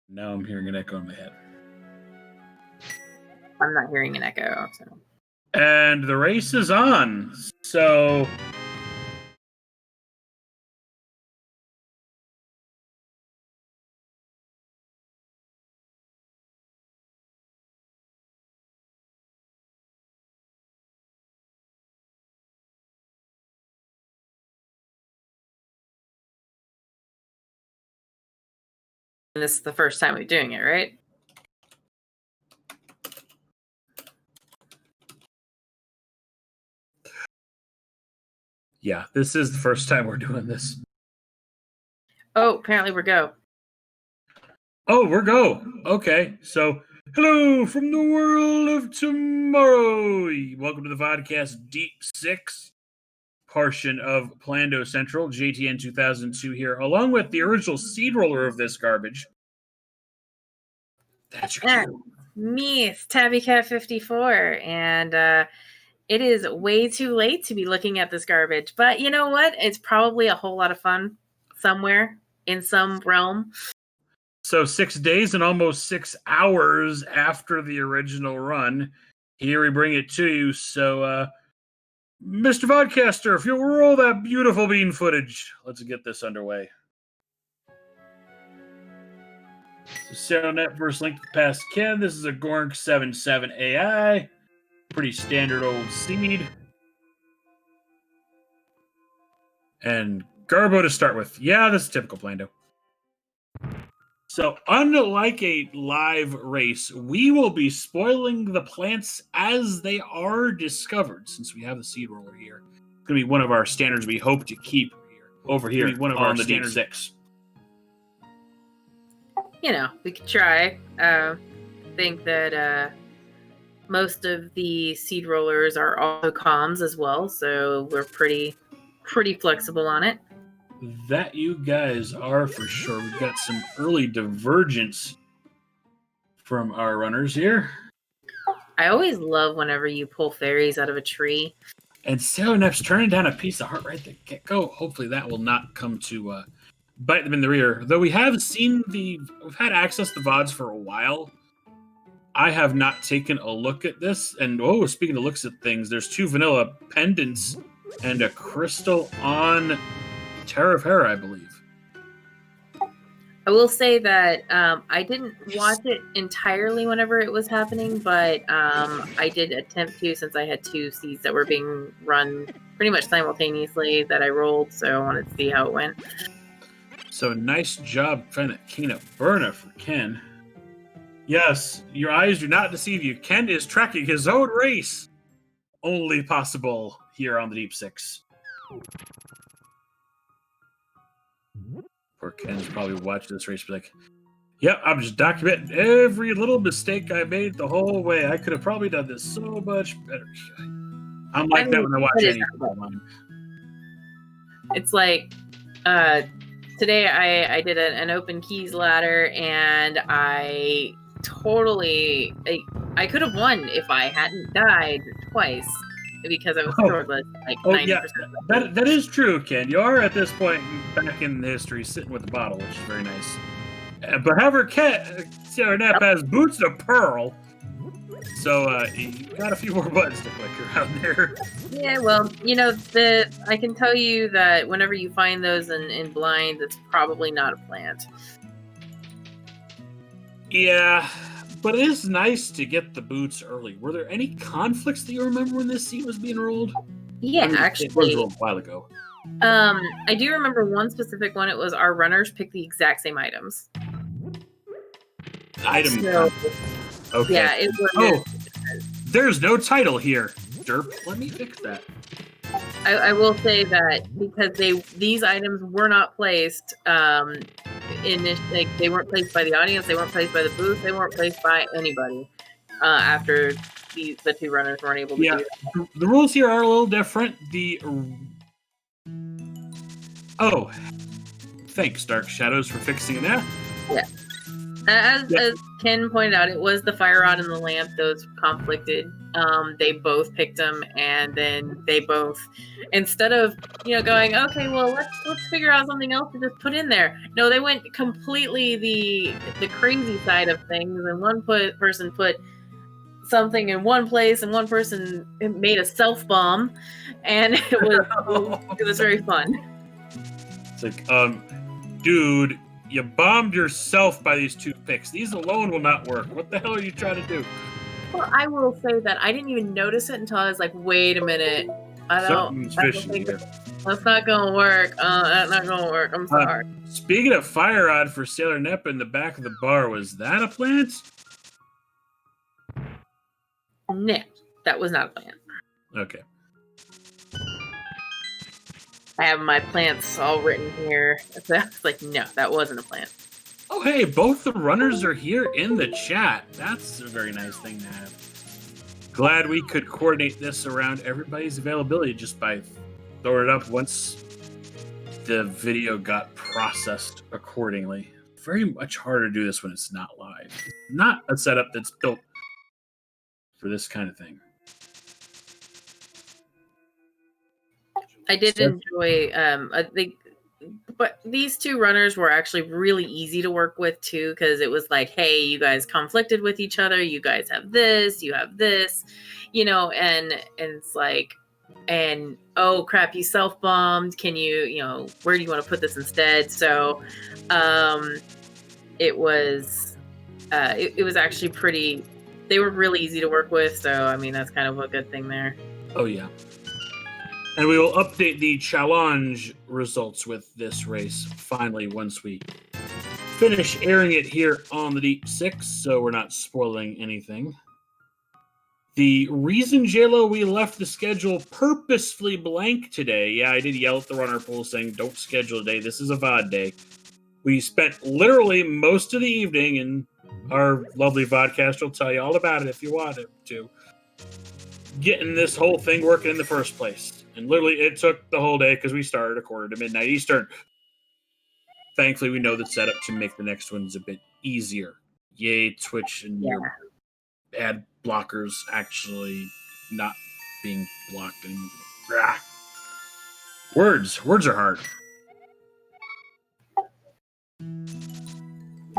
Now I'm hearing an echo in my head. I'm not hearing an echo. So. And the race is on. So this is the first time we're doing it, right? yeah, this is the first time we're doing this. Oh, apparently we're go. Oh, we're go. Okay, so hello from the world of tomorrow. Welcome to the VoDcast Deep 6 portion of Plando Central, JTN 2002 here, along with the original seed roller of this garbage. That's your cue. Me, it's TabbyCat54, and it is way too late to be looking at this garbage. But you know what? It's probably a whole lot of fun somewhere in some realm. So 6 days and almost 6 hours after the original run, here we bring it to you. So, Mr. Vodcaster, if you'll roll that beautiful bean footage, let's get this underway. So SailorNep versus Linktothepastken. This is a GORNK 7.7 AI. Pretty standard old seed. And Garbo to start with. Yeah, this is typical Plando. So, unlike a live race, we will be spoiling the plants as they are discovered, since we have the seed roller here. It's going to be one of our standards we hope to keep over here one of on the Deep 6. You know, we could try. Think that most of the seed rollers are also comms as well, so we're pretty flexible on it. That you guys are for sure. We've got some early divergence from our runners here. I always love whenever you pull fairies out of a tree. And SailorNep's turning down a piece of heart right there. Get go. Hopefully that will not come to bite them in the rear. Though we have seen we've had access to VODs for a while. I have not taken a look at this. And speaking of looks at things, there's 2 vanilla pendants and a crystal on Terra of Hera, I believe. I will say that I didn't watch it entirely whenever it was happening, but I did attempt to, since I had 2 seeds that were being run pretty much simultaneously that I rolled, so I wanted to see how it went. So nice job trying to clean up Burna for Ken. Yes, your eyes do not deceive you. Ken is tracking his own race. Only possible here on the Deep 6. Poor Ken's probably watching this race be like, yep, I'm just documenting every little mistake I made the whole way. I could have probably done this so much better. I'm like that when I watch any online. It's like, today I did an open keys ladder, and I could have won if I hadn't died twice, because I was swordless, like 90%. Yeah, that is true, Ken. You are at this point back in history sitting with the bottle, which is very nice. But however, SailorNep has boots of pearl, so you got a few more buttons to click around there. Yeah, well, you know, I can tell you that whenever you find those in blind, it's probably not a plant. Yeah, but it is nice to get the boots early. Were there any conflicts that you remember when this seed was being rolled? Yeah, actually. It was a while ago. I do remember one specific one. It was our runners picked the exact same items. Okay. Yeah, it was. There's no title here. Derp, let me fix that. I will say that because these items were not placed they weren't placed by the audience, they weren't placed by the booth, they weren't placed by anybody after the 2 runners weren't able to do that. The rules here are a little different. Thanks, Dark Shadows, for fixing that. Yeah. As Ken pointed out, it was the fire rod and the lamp, those conflicted. they both picked them, and then they both, instead of going, okay, well let's figure out something else to just put in there. No, they went completely the crazy side of things, and one person put something in one place, and one person made a self bomb, and it was very fun. It's like, dude, you bombed yourself by these 2 picks. These alone will not work. What the hell are you trying to do? Well, I will say that I didn't even notice it until I was like, wait a minute. Something's fishy here. That's not going to work. That's not going to work. I'm sorry. Speaking of fire rod for SailorNep in the back of the bar, was that a plant? No, that was not a plant. Okay. I have my plants all written here. So I was like, no, that wasn't a plant. Oh, hey, both the runners are here in the chat. That's a very nice thing to have. Glad we could coordinate this around everybody's availability just by throwing it up once the video got processed accordingly. Very much harder to do this when it's not live. It's not a setup that's built for this kind of thing. I did enjoy, but these 2 runners were actually really easy to work with too, because it was like, hey, you guys conflicted with each other. You guys have this, you have this, and it's like, and oh crap, you self-bombed. Can you, where do you want to put this instead? So, it was actually pretty. They were really easy to work with. So, I mean, that's kind of a good thing there. Oh yeah. And we will update the challenge results with this race finally once we finish airing it here on the Deep 6, so we're not spoiling anything. The reason, JLo, we left the schedule purposefully blank today, yeah, I did yell at the runner pool saying, don't schedule today, this is a VOD day. We spent literally most of the evening, and our lovely VoDcast will tell you all about it if you want it to, getting this whole thing working in the first place. And literally, it took the whole day because we started 1:45 to midnight Eastern. Thankfully, we know the setup to make the next ones a bit easier. Yay, Twitch and your ad blockers actually not being blocked anymore. Ah. Words are hard.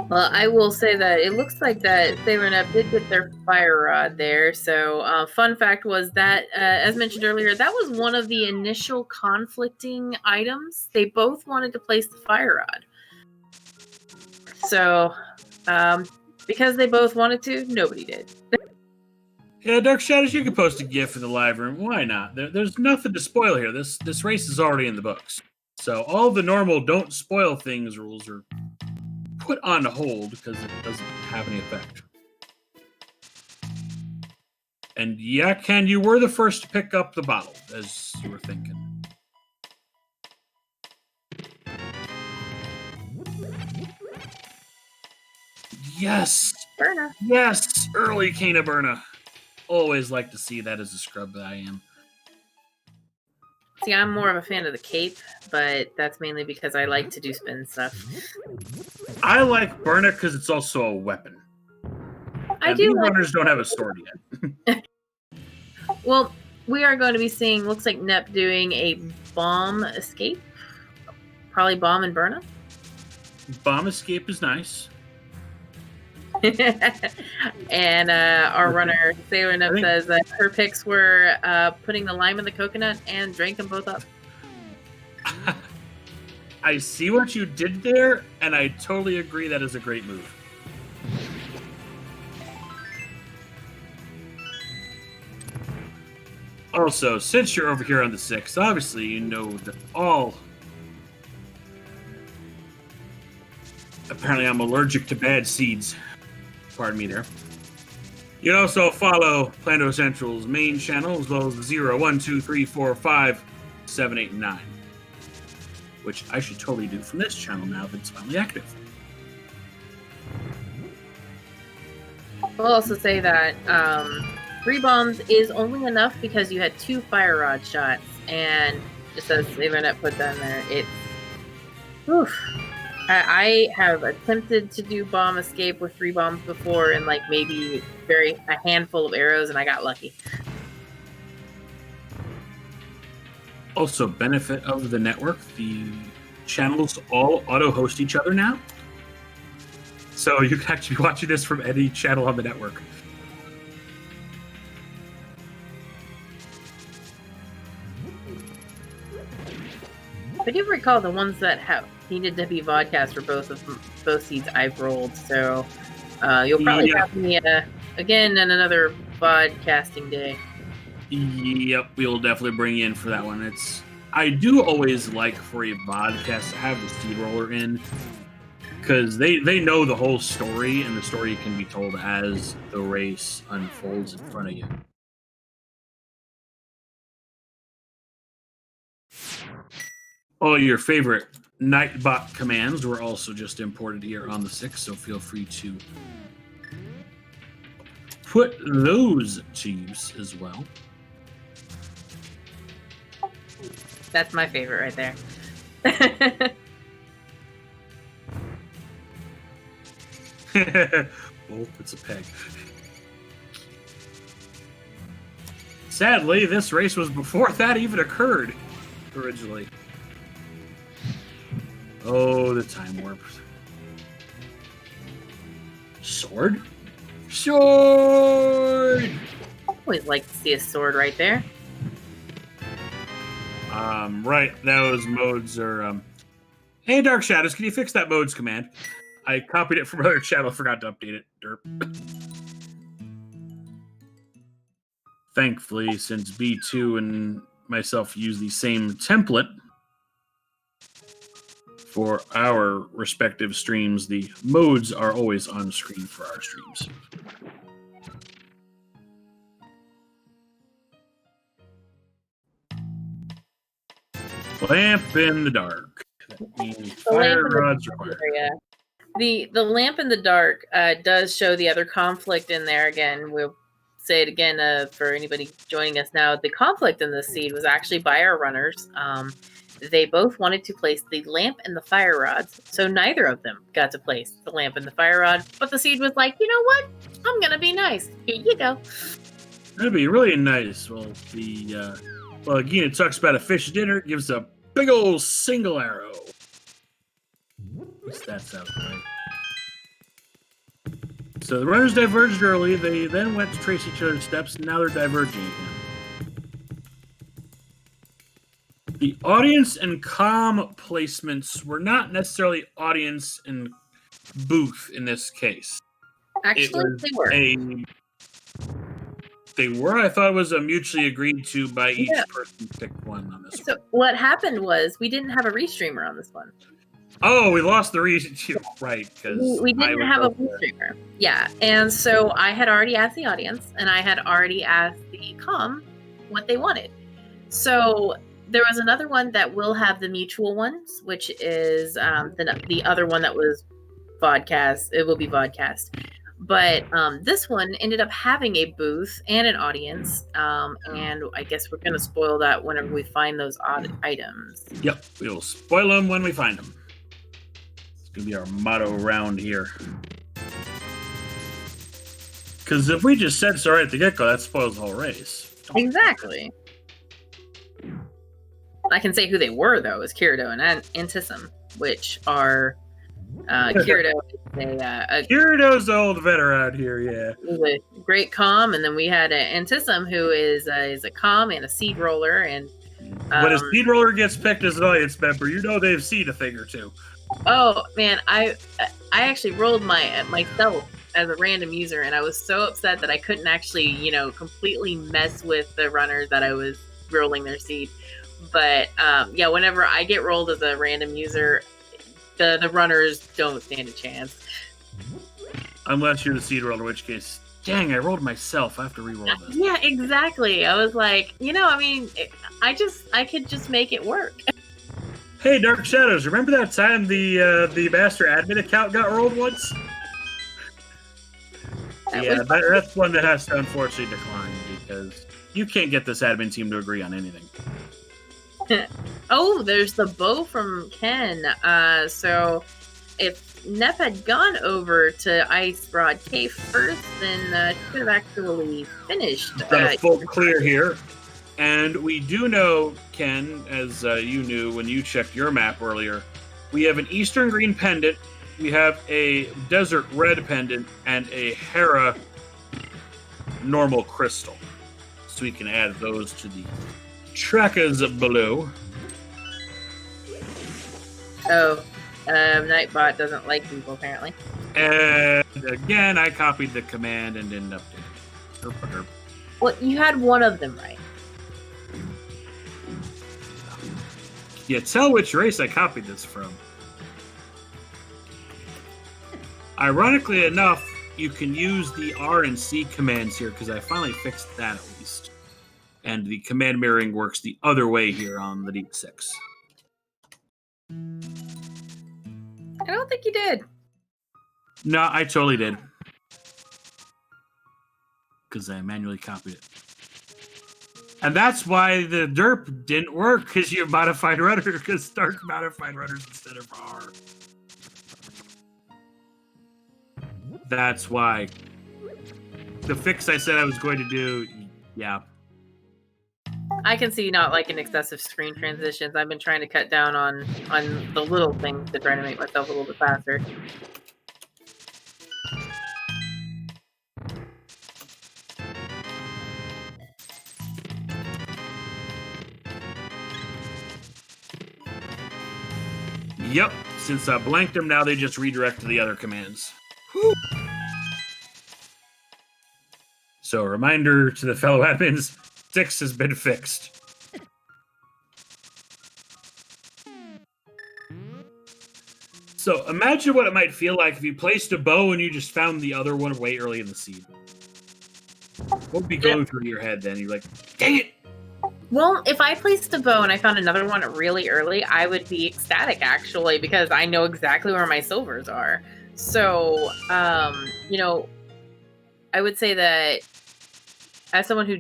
Well, I will say that it looks like that SailorNep did get their fire rod there. So, fun fact was that, as mentioned earlier, that was one of the initial conflicting items. They both wanted to place the fire rod. So, because they both wanted to, nobody did. Yeah, Dark Shadows, you can post a GIF in the live room. Why not? There's nothing to spoil here. This race is already in the books. So all the normal don't spoil things rules are put on hold because it doesn't have any effect. And yeah, Ken, you were the first to pick up the bottle, as you were thinking. Yes! Berna. Yes! Early Cana Berna. Always like to see that as a scrub that I am. See, I'm more of a fan of the cape, but that's mainly because I like to do spin stuff. I like Berna because it's also a weapon. These runners don't have a sword yet. Well, we are going to be seeing, looks like Nep doing a bomb escape. Probably bomb and Berna. Bomb escape is nice. And our runner, SailorNep, says that her picks were putting the lime in the coconut and drank them both up. I see what you did there, and I totally agree that is a great move. Also, since you're over here on the 6th, obviously you know that all... Apparently I'm allergic to bad seeds. Pardon me there. You can also follow Plando Central's main channel, as well as the 0, 1, 2, 3, 4, 5, 7, 8, and 9. Which I should totally do from this channel now that it's finally active. We'll also say that 3 bombs is only enough because you had 2 fire rod shots, and just as SailorNep put that in there, it's... Oof. I have attempted to do bomb escape with 3 bombs before, and like maybe a handful of arrows, and I got lucky. Also, benefit of the network, the channels all auto-host each other now. So you can actually be watching this from any channel on the network. I do recall the ones that needed to be vodcast for both seeds I've rolled, so you'll probably have me again on another vodcasting day. Yep, we'll definitely bring you in for that one. I do always like for a vodcast to have the seed roller in, because they know the whole story, and the story can be told as the race unfolds in front of you. All your favorite Nightbot commands were also just imported here on the 6th, so feel free to put those to use as well. That's my favorite right there. Oh, it's a peg. Sadly, this race was before that even occurred originally. Oh, the time warp. Sword? Sword! Always like to see a sword right there. Right, those modes are, Hey, Dark Shadows, can you fix that modes command? I copied it from another channel, forgot to update it. Derp. Thankfully, since B2 and myself use the same template for our respective streams, the modes are always on screen for our streams. Lamp in the dark. That means fire rods required. The lamp in the dark does show the other conflict in there. Again, we'll say it again for anybody joining us now. The conflict in this seed was actually by our runners. They both wanted to place the lamp and the fire rods, so neither of them got to place the lamp and the fire rod. But the seed was like, you know what? I'm gonna be nice. Here you go. That'd be really nice. Well, again, it talks about a fish dinner. It gives a big old single arrow. At least that sounds right. So the runners diverged early. They then went to trace each other's steps, and now they're diverging again. The audience and comm placements were not necessarily audience and booth in this case. Actually, they were. They were. I thought it was a mutually agreed to by each person picked one on this one. So what happened was we didn't have a restreamer on this one. Oh, we lost the restreamer, right? Because we didn't have a restreamer. Yeah, and so I had already asked the audience, and I had already asked the comm what they wanted. So there was another one that will have the mutual ones, which is the other one that was vodcast. It will be vodcast. But this one ended up having a booth and an audience, and I guess we're going to spoil that whenever we find those odd items. Yep, we will spoil them when we find them. It's going to be our motto around here. Because if we just said so right at the get-go, that spoils the whole race. Exactly. I can say who they were, though, is Kirito and Antisum, which are... Kirito is Kirito's the old veteran here, yeah. He's a great comm, and then we had Antisum, who is a comm and a seed roller, and when a seed roller gets picked as an audience member, you know they've seen a thing or two. Oh man, I actually rolled myself as a random user, and I was so upset that I couldn't actually completely mess with the runners that I was rolling their seed. But yeah, whenever I get rolled as a random user, the runners don't stand a chance. Unless you're the seed roller, in which case, dang, I rolled myself. I have to re-roll this. Yeah, exactly. I was like, I could just make it work. Hey, Dark Shadows, remember that time the master admin account got rolled once? That's one that has to unfortunately decline because you can't get this admin team to agree on anything. Oh, there's the bow from Ken. So if Nep had gone over to Ice Rod Cave first, then she could have actually finished. We've got a full clear here. And we do know, Ken, as you knew when you checked your map earlier, we have an Eastern Green pendant, we have a Desert Red pendant, and a Hera normal crystal. So we can add those to the trackers below. Oh, Nightbot doesn't like people, apparently. And again, I copied the command and didn't update it. Well, you had one of them right. Yeah, tell which race I copied this from. Ironically enough, you can use the R and C commands here because I finally fixed that at least. And the command mirroring works the other way here on the Deep 6. I don't think you did. No, I totally did. Because I manually copied it. And that's why the derp didn't work, because you modified rudder, because Stark modified rudders instead of R. That's why. The fix I said I was going to do, yeah. I can see not liking excessive screen transitions. I've been trying to cut down on the little things to try to make myself a little bit faster. Yep, since I blanked them, now they just redirect to the other commands. Whew. So, a reminder to the fellow admins, 6 has been fixed. So, imagine what it might feel like if you placed a bow and you just found the other one way early in the seed. What would be going through your head then? You're like, dang it! Well, if I placed a bow and I found another one really early, I would be ecstatic, actually, because I know exactly where my silvers are. So, you know, I would say that as someone who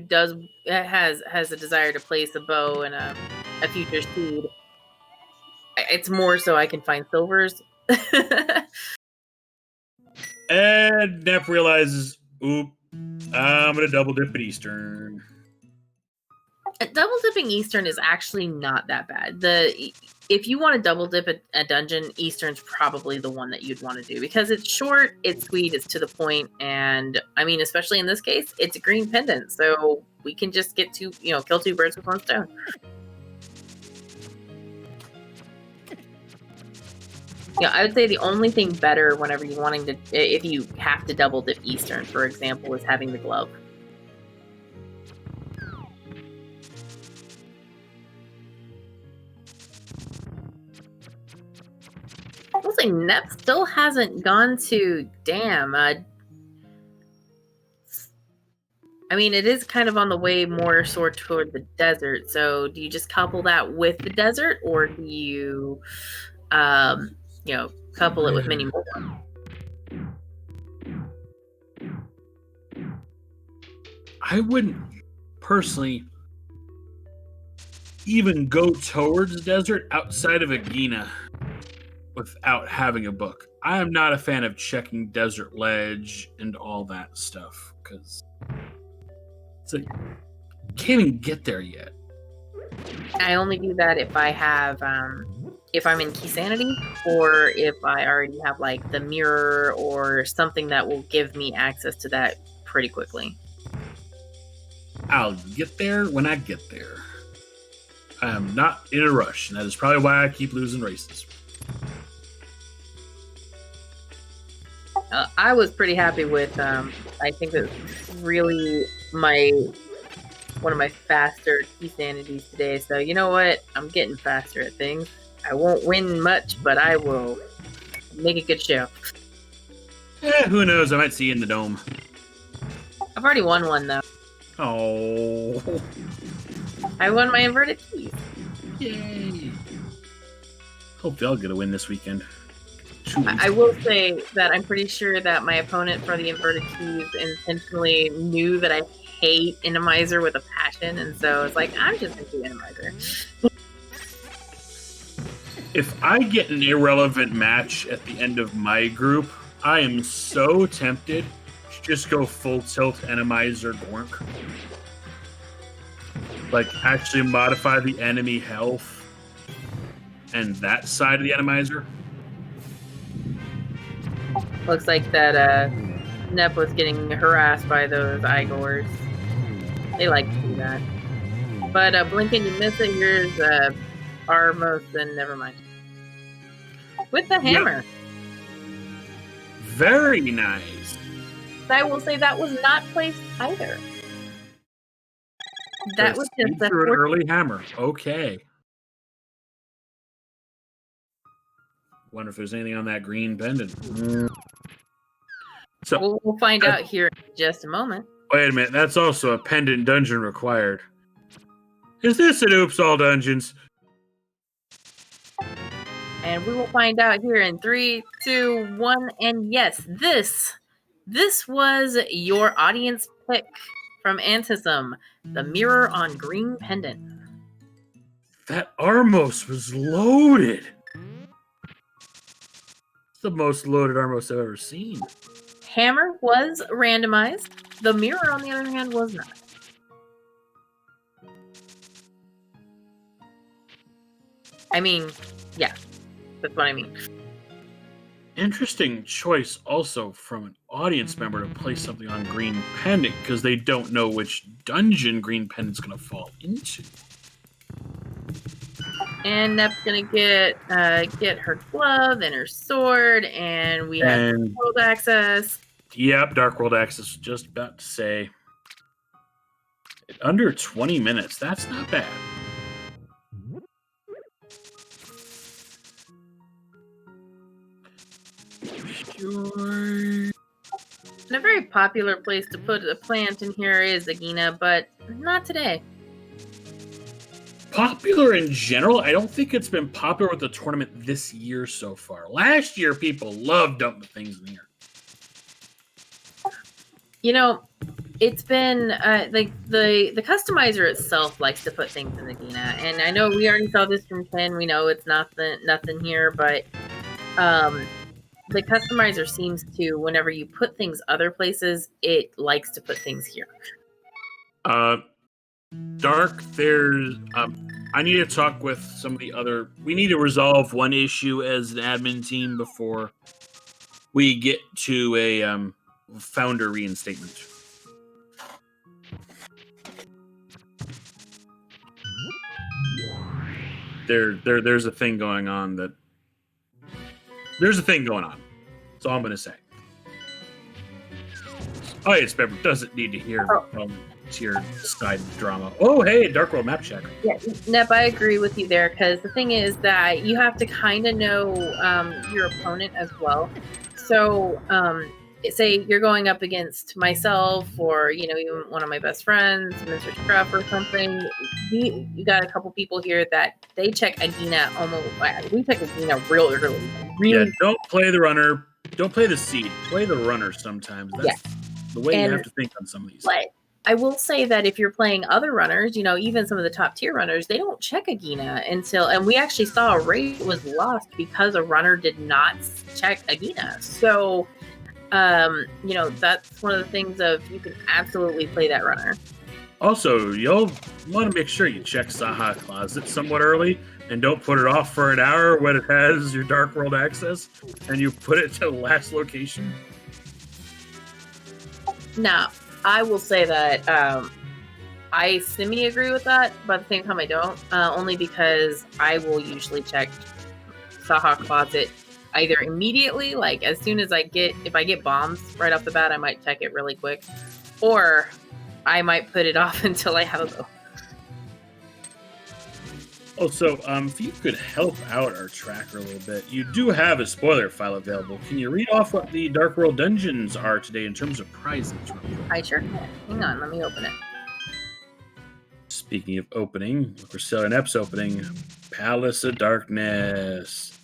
has a desire to place a bow and a future seed, it's more so I can find silvers. And Nep realizes, oop, I'm going to double dip at Eastern. Double dipping Eastern is actually not that bad. If you want to double dip a dungeon, Eastern's probably the one that you'd want to do because it's short, it's sweet, it's to the point, and I mean, especially in this case, it's a green pendant, so we can just get kill two birds with one stone. Yeah, I would say the only thing better whenever you're if you have to double dip Eastern, for example, is having the glove. I'll say Nep still hasn't gone to I mean, it is kind of on the way more sort toward the desert. So do you just couple that with the desert, or do you, couple it with many more? I wouldn't personally even go towards desert outside of Agena without having a book. I am not a fan of checking Desert Ledge and all that stuff because it's like can't even get there yet. I only do that if I have if I'm in Key Sanity, or if I already have like the mirror or something that will give me access to that pretty quickly. I'll get there when I get there. I am not in a rush, and that is probably why I keep losing races. I was pretty happy with, I think that really one of my faster Key Sanities today. So you know what? I'm getting faster at things. I won't win much, but I will make a good show. Who knows? I might see you in the dome. I've already won one, though. Oh. I won my inverted keys. Yay. Hope they'll get a win this weekend. I will say that I'm pretty sure that my opponent for the inverted keys intentionally knew that I hate Innomizer with a passion, and so it's like, I'm just going to do Innomizer. If I get an irrelevant match at the end of my group, I am so tempted to just go full tilt Enemizer GORNK. Like, actually modify the enemy health and that side of the Enemizer. Looks like that Nep was getting harassed by those Igors. They like to do that. But Blinking, you miss it. Here's Armos, and never mind. With the hammer. Yep. Very nice. I will say that was not placed either. That was just an early hammer. Okay. Wonder if there's anything on that green pendant. So we'll find out here in just a moment. Wait a minute. That's also a pendant dungeon required. Is this an Oops All Dungeons? And we will find out here in 3, 2, 1. And yes, this was your audience pick from Antism, the mirror on green pendant. That Armos was loaded. It's the most loaded Armos I've ever seen. Hammer was randomized. The mirror, on the other hand, was not. I mean, yeah, that's what I mean. Interesting choice also from an audience member to place something on green pendant because they don't know which dungeon green pendant's going to fall into. And Nep's gonna get her glove and her sword, and we have world access. Yep, Dark World access. Just about to say, under 20 minutes. That's not bad. Sure. And a very popular place to put a plant in here is Agina, but not today. Popular in general, I don't think it's been popular with the tournament this year so far. Last year, people loved dumping things in here. You know, it's been like the customizer itself likes to put things in Agina, and I know we already saw this from Ken. We know it's nothing here, but the customizer seems to, whenever you put things other places, it likes to put things here. Dark, there's I need to talk with some of the other. We need to resolve one issue as an admin team before we get to a founder reinstatement. There's a thing going on that. There's a thing going on. That's all I'm going to say. Audience member doesn't need to hear your side drama. Oh, hey, Dark World map checker. Yeah, Nep, I agree with you there, because the thing is that you have to kind of know your opponent as well. So, say you're going up against myself, or even one of my best friends, Mr. Scruff or something. You got a couple people here that they check Agina almost. We check Agina real early. Really. Yeah, don't play the runner. Don't play the seed. Play the runner sometimes. That's the way you have to think on some of these. But I will say that if you're playing other runners, even some of the top tier runners, they don't check Agina until, and we actually saw a raid was lost because a runner did not check Agina. So, that's one of the things of you can absolutely play that runner. Also, you'll want to make sure you check Saha Closet somewhat early and don't put it off for an hour when it has your Dark World access and you put it to the last location. Now, I will say that I semi-agree with that, but at the same time I don't, only because I will usually check Saha Closet either immediately, like as soon as if I get bombs right off the bat, I might check it really quick, or I might put it off until I have a go. Also, if you could help out our tracker a little bit, you do have a spoiler file available. Can you read off what the Dark World dungeons are today in terms of prizes? I sure can. Hang on, let me open it. Speaking of opening, look for SailorNep's opening. Palace of Darkness.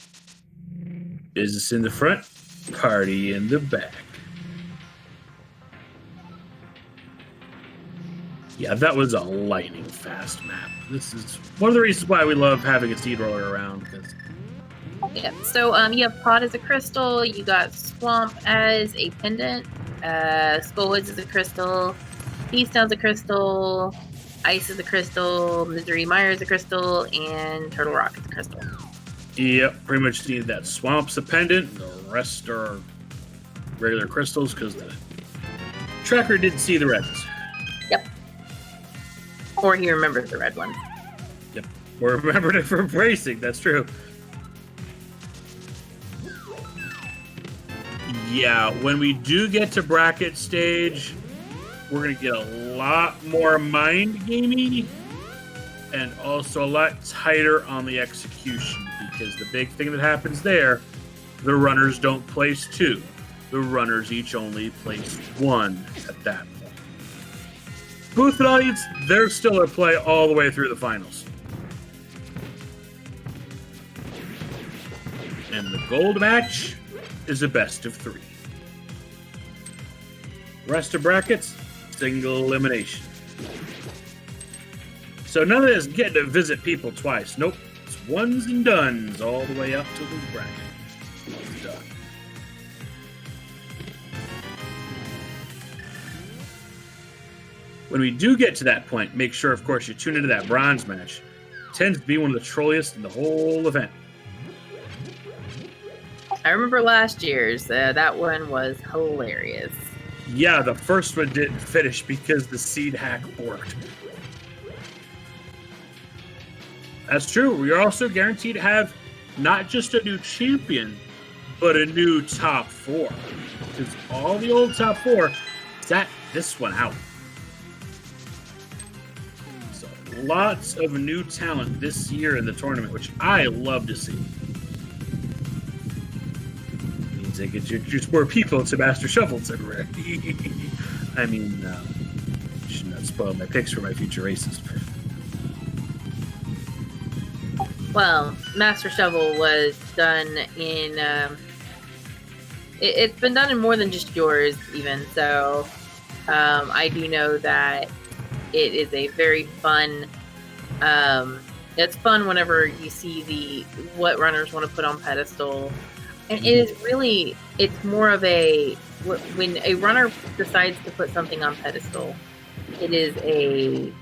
Business in the front, party in the back. Yeah, that was a lightning fast map. This is one of the reasons why we love having a seed roller around, because Yeah. So you have Pod as a crystal. You got Swamp as a pendant. Skullwoods is a crystal. Peacestown's a crystal. Ice is a crystal. Misery Mire is a crystal, and Turtle Rock is a crystal. Yep, pretty much need that Swamp's a pendant. The rest are regular crystals because the tracker didn't see the reds. Yep. Or he remembers the red ones. Yep. Or remembered it from racing. That's true. Yeah, when we do get to bracket stage, we're going to get a lot more mind gamey and also a lot tighter on the execution, because the big thing that happens there, the runners don't place 2. The runners each only place 1 at that point. Booth and audience, they're still at play all the way through the finals. And the gold match is a best of 3. Rest of brackets, single elimination. So none of this getting to visit people twice. Nope. It's ones and dones all the way up to the bracket. Done. When we do get to that point, make sure, of course, you tune into that bronze match. It tends to be one of the trolliest in the whole event. I remember last year's. That one was hilarious. Yeah, the first one didn't finish because the seed hack borked. That's true. We are also guaranteed to have not just a new champion, but a new top 4. Because all the old top 4 sat this one out. So lots of new talent this year in the tournament, which I love to see. Means I get to introduce more people to Master Shovelton. I mean, should not spoil my picks for my future races. Well, Master Shovel was done in... it's been done in more than just yours, even. So I do know that it is a very fun... it's fun whenever you see what runners want to put on pedestal. And it is really... It's more of a... When a runner decides to put something on pedestal, it is a...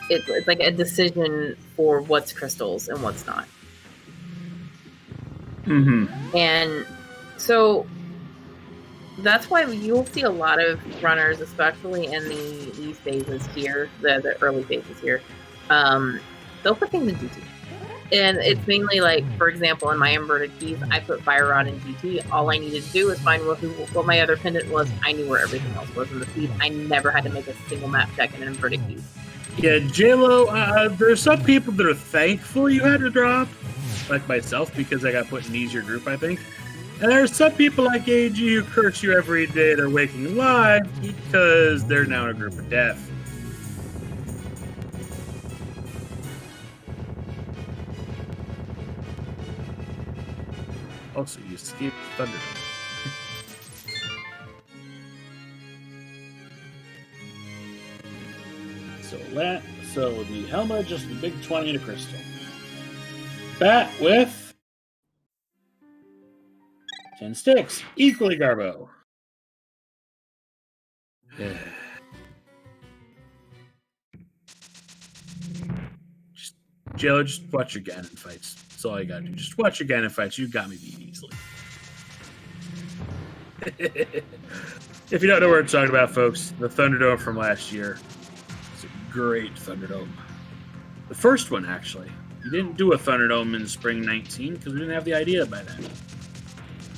It's like a decision for what's crystals and what's not. Mm-hmm. And so that's why you'll see a lot of runners, especially in these phases here, the early phases here, they'll put things in GT. And it's mainly like, for example, in my inverted keys, I put Fire Rod in GT. All I needed to do was find what my other pendant was. I knew where everything else was in the feed. I never had to make a single map check in an inverted keys. Yeah, J-Lo, there's some people that are thankful you had to drop, like myself, because I got put in an easier group, I think. And there's some people like AG who curse you every day they're waking live because they're now in a group of death. Also, you escaped Thunder. So the helmet, just the big 20 and a crystal. Bat with 10 sticks, equally Garbo. Yeah. Just watch your Ganon fights. That's all you gotta do. Just watch your Ganon fights. You got me beat easily. If you don't know what we're talking about, folks, the Thunderdome from last year. Great Thunderdome. The first one, actually. We didn't do a Thunderdome in spring 19 because we didn't have the idea by then.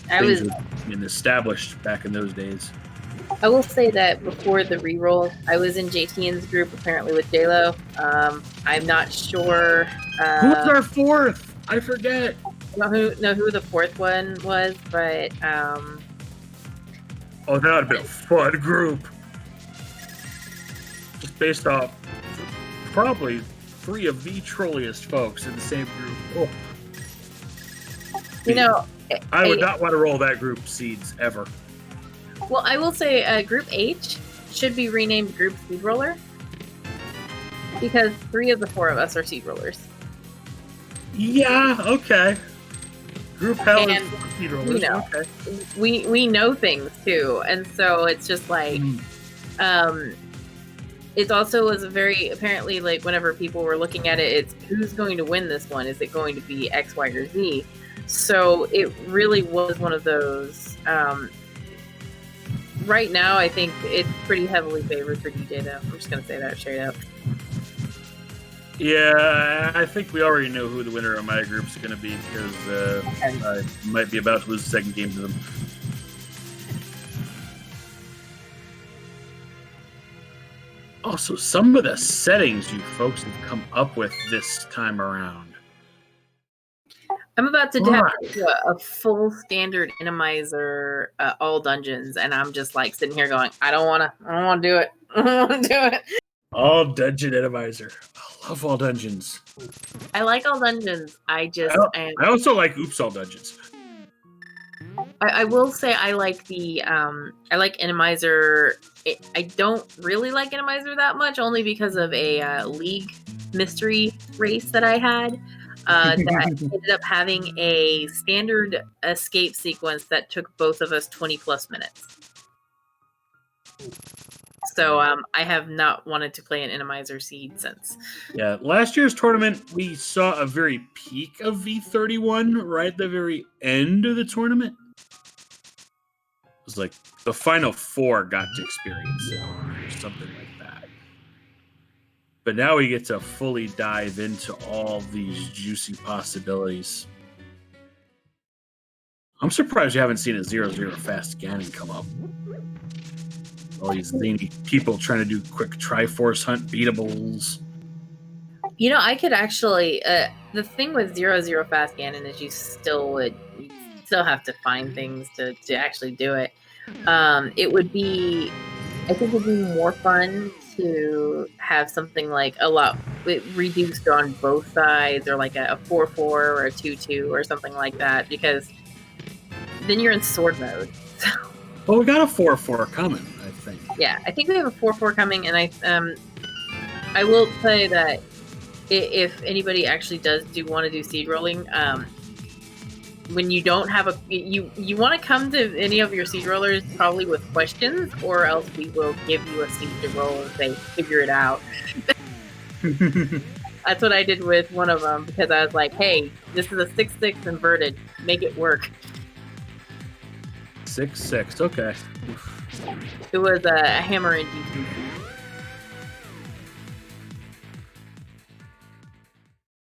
Things had been established back in those days. I will say that before the reroll, I was in JTN's group apparently with J-Lo. I'm not sure. Who was our fourth? I forget. I don't know who the fourth one was, but. Oh, that would have been a fun group. Just based off probably 3 of the trolliest folks in the same group. Oh. You know, I would not want to roll that group seeds ever. Well, I will say Group H should be renamed Group Seed Roller because 3 of the 4 of us are seed rollers. Yeah, okay. Group hell And, is speed rollers. you know, Okay. we know things too, and so it's just like, it also was a very apparently like whenever people were looking at it, it's who's going to win this one? Is it going to be X, Y, or Z? So it really was one of those. Right now, I think it's pretty heavily favored for DJ, though. I'm just going to say that straight up. Yeah, I think we already know who the winner of my group is going to be because I might be about to lose the second game to them. Also, some of the settings you folks have come up with this time around. I'm about to have a full standard Inamizer all dungeons, and I'm just like sitting here going, I don't want to do it. I don't want to do it. All dungeon Inamizer. I love all dungeons. I like all dungeons. I also like Oops All Dungeons. I will say I like the I like Inamizer. I don't really like Inamizer that much, only because of a League mystery race that I had that ended up having a standard escape sequence that took both of us 20 plus minutes. So I have not wanted to play an Inamizer seed since. Yeah, last year's tournament, we saw a very peak of V31 right at the very end of the tournament. It was like the final four got to experience it or something like that. But now we get to fully dive into all these juicy possibilities. I'm surprised you haven't seen a 0-0 fast Ganon come up. All these zany people trying to do quick Triforce Hunt beatables. You know, I could actually... the thing with 0-0 fast Ganon is you still have to find things to actually do it. It would be... I think it would be more fun to have something like a lot reduced on both sides, or like a 4-4 or a 2-2 or something like that, because then you're in sword mode. Well, we got a 4-4 coming, I think. Yeah, I think we have a 4-4 coming, and I will say that if anybody actually does want to do seed rolling, when you don't have you want to come to any of your seed rollers probably with questions, or else we will give you a seed to roll and say, figure it out. That's what I did with one of them, because I was like, hey, this is a 6-6 inverted. Make it work. 6-6, okay. It was a hammer and GT.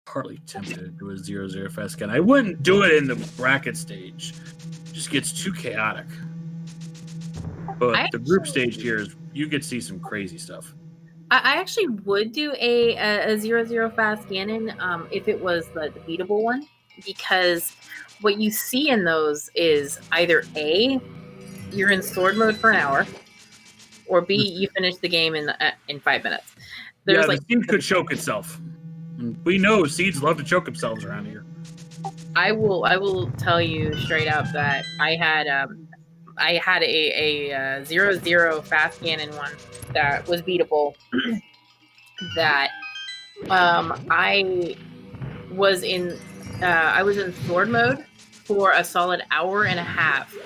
Partly tempted to do a 0-0 fast Ganon. I wouldn't do it in the bracket stage. It just gets too chaotic. But the group stage here is you get to see some crazy stuff. I actually would do a 0-0 fast Ganon if it was the beatable one, because what you see in those is either A, you're in sword mode for an hour, or B, you finish the game in 5 minutes. There's the seed could choke itself. We know seeds love to choke themselves around here. I will tell you straight up that I had a 0-0 fast Ganon one that was beatable. That I was in sword mode for a solid hour and a half,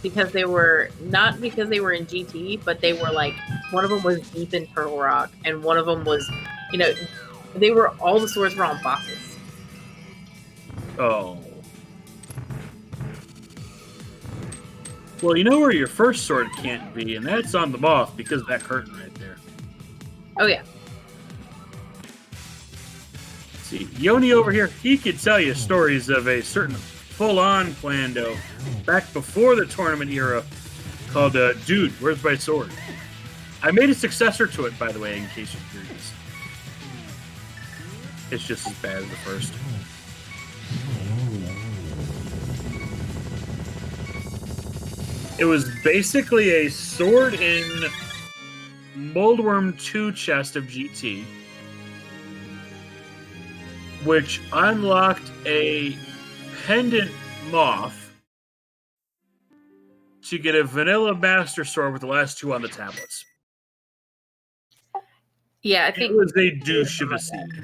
because they were not because they were in GT, but they were like, one of them was deep in Pearl Rock, and one of them was, all the swords were on bosses. Oh. Well, you know where your first sword can't be, and that's on the moth, because of that curtain right there. Oh, yeah. See, Yoni over here, he could tell you stories of a certain full-on Plando back before the tournament era called Dude, Where's My Sword? I made a successor to it, by the way, in case you're curious. It's just as bad as the first. It was basically a sword in Moldworm 2 chest of GT, which unlocked a pendant moth to get a vanilla master sword with the last two on the tablets. Yeah, I think it was a douche of a seed.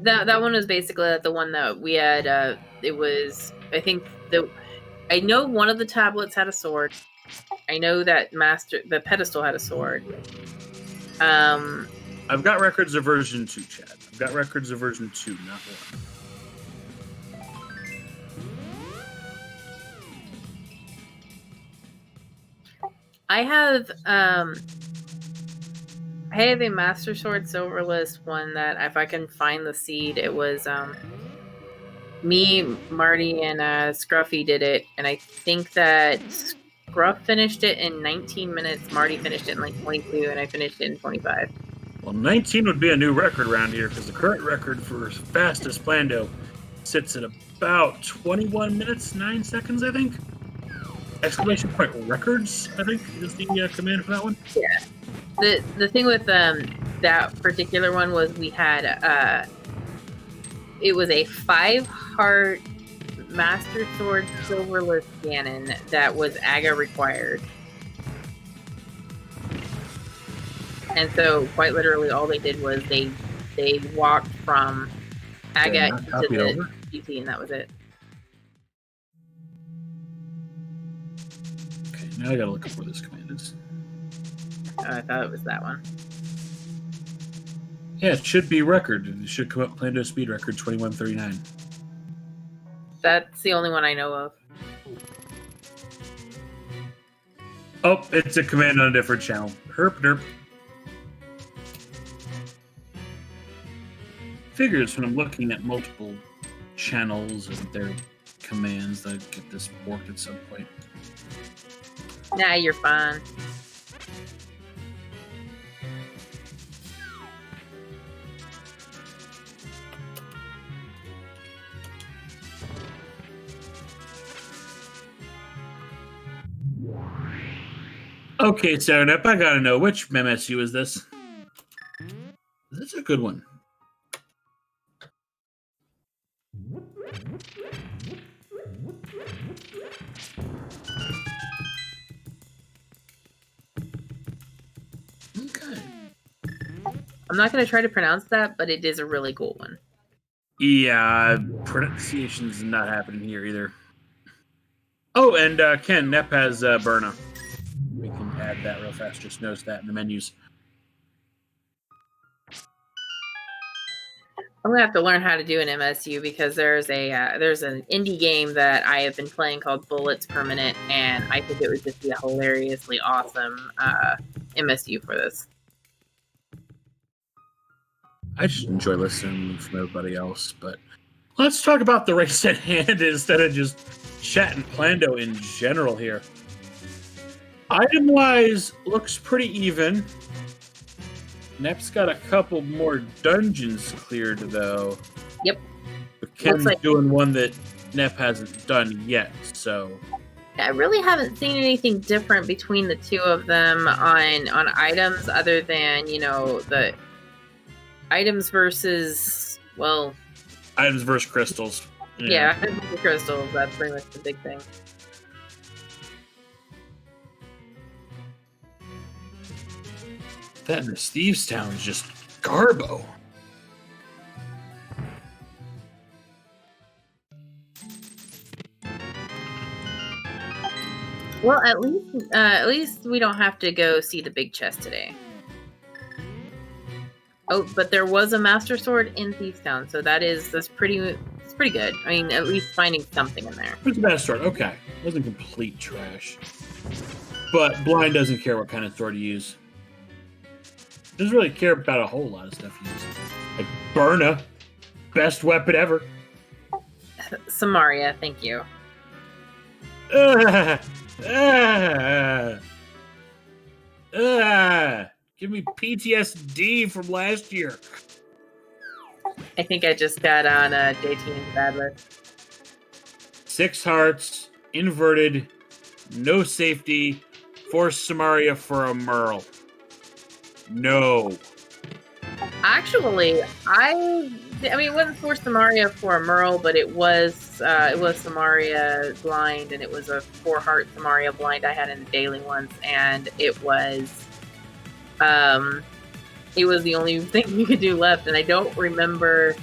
That one was basically the one that we had. It was think I know one of the tablets had a sword. I know that the pedestal had a sword. I've got records of version 2, Chad. I've got records of version 2, not 1. I have a Master Sword Silverless one that if I can find the seed, it was me, Marty, and Scruffy did it, and I think that Scruff finished it in 19 minutes, Marty finished it in like 22, and I finished it in 25. Well, 19 would be a new record around here, because the current record for fastest Plando sits at about 21 minutes, 9 seconds, I think. Exclamation point records, I think, is the command for that one. Yeah. The thing with that particular one was we had it was a 5-heart Master Sword Silverless Ganon that was AGA required. And so quite literally all they did was they walked from AGA to the GT, and that was it. Okay, now I gotta look up where this command is. I thought it was that one. Yeah, it should be record. It should come up Plando speed record 2139. That's the only one I know of. Oh, it's a command on a different channel. Herp derp. Figures when I'm looking at multiple channels and their commands that I'd get this worked at some point. Nah, you're fine. Okay, SailorNep, I gotta know, which MSU is this? This is a good one. Okay. I'm not going to try to pronounce that, but it is a really cool one. Yeah, pronunciation's not happening here either. Oh, and Ken, Nep has Berna. We can add that real fast. Just notice that in the menus. I'm gonna have to learn how to do an MSU because there's an indie game that I have been playing called Bullets Per Minute, and I think it would just be a hilariously awesome MSU for this. I just enjoy listening from everybody else, but let's talk about the race at hand instead of just chatting Plando in general here. Item-wise, looks pretty even. Nep's got a couple more dungeons cleared, though. Yep. But Ken's doing one that Nep hasn't done yet, so... I really haven't seen anything different between the two of them on items other than, the items versus, well... Items versus crystals. Yeah, items versus crystals. That's pretty much the big thing. That in Stevestown is just garbo. Well, at least we don't have to go see the big chest today. Oh, but there was a Master Sword in Thiefstown, so that's pretty good. I mean, at least finding something in there. It's a Master Sword. Okay, wasn't complete trash. But Blind doesn't care what kind of sword you use. Doesn't really care about a whole lot of stuff you use. Like Berna, best weapon ever. Samaria, thank you. Give me PTSD from last year. I think I just got on JT's bad list. 6 hearts, inverted, no safety, force Samaria for a Merle. No. Actually, I mean, it wasn't for Samaria for a Merle, but it was Samaria blind, and it was a 4-heart Samaria blind I had in the daily once, and it was the only thing you could do left, and I don't remember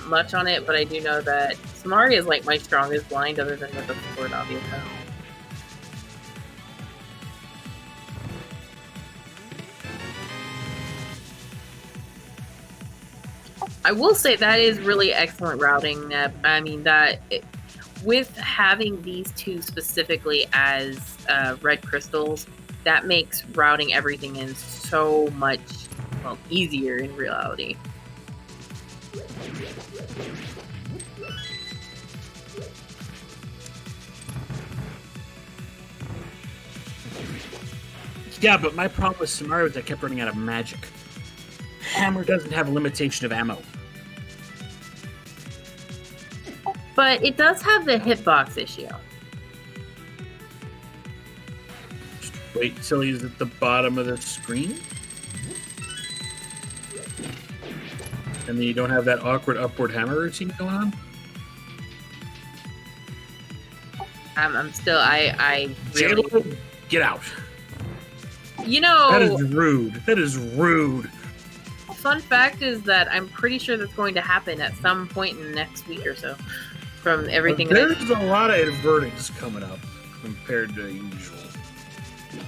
much on it, but I do know that Samari is like my strongest blind, other than with the sword, obviously. I will say that is really excellent routing. I mean, with having these two specifically as red crystals, that makes routing everything in so much easier in reality. Yeah, but my problem with Samari was I kept running out of magic. Hammer doesn't have a limitation of ammo. But it does have the hitbox issue. Just wait till he's at the bottom of the screen. And then you don't have that awkward upward hammer routine going on? I'm still, I really... Jayla, get out. You know... That is rude. That is rude. Fun fact is that I'm pretty sure that's going to happen at some point in the next week or so. From everything there's a lot of inverteds coming up compared to usual.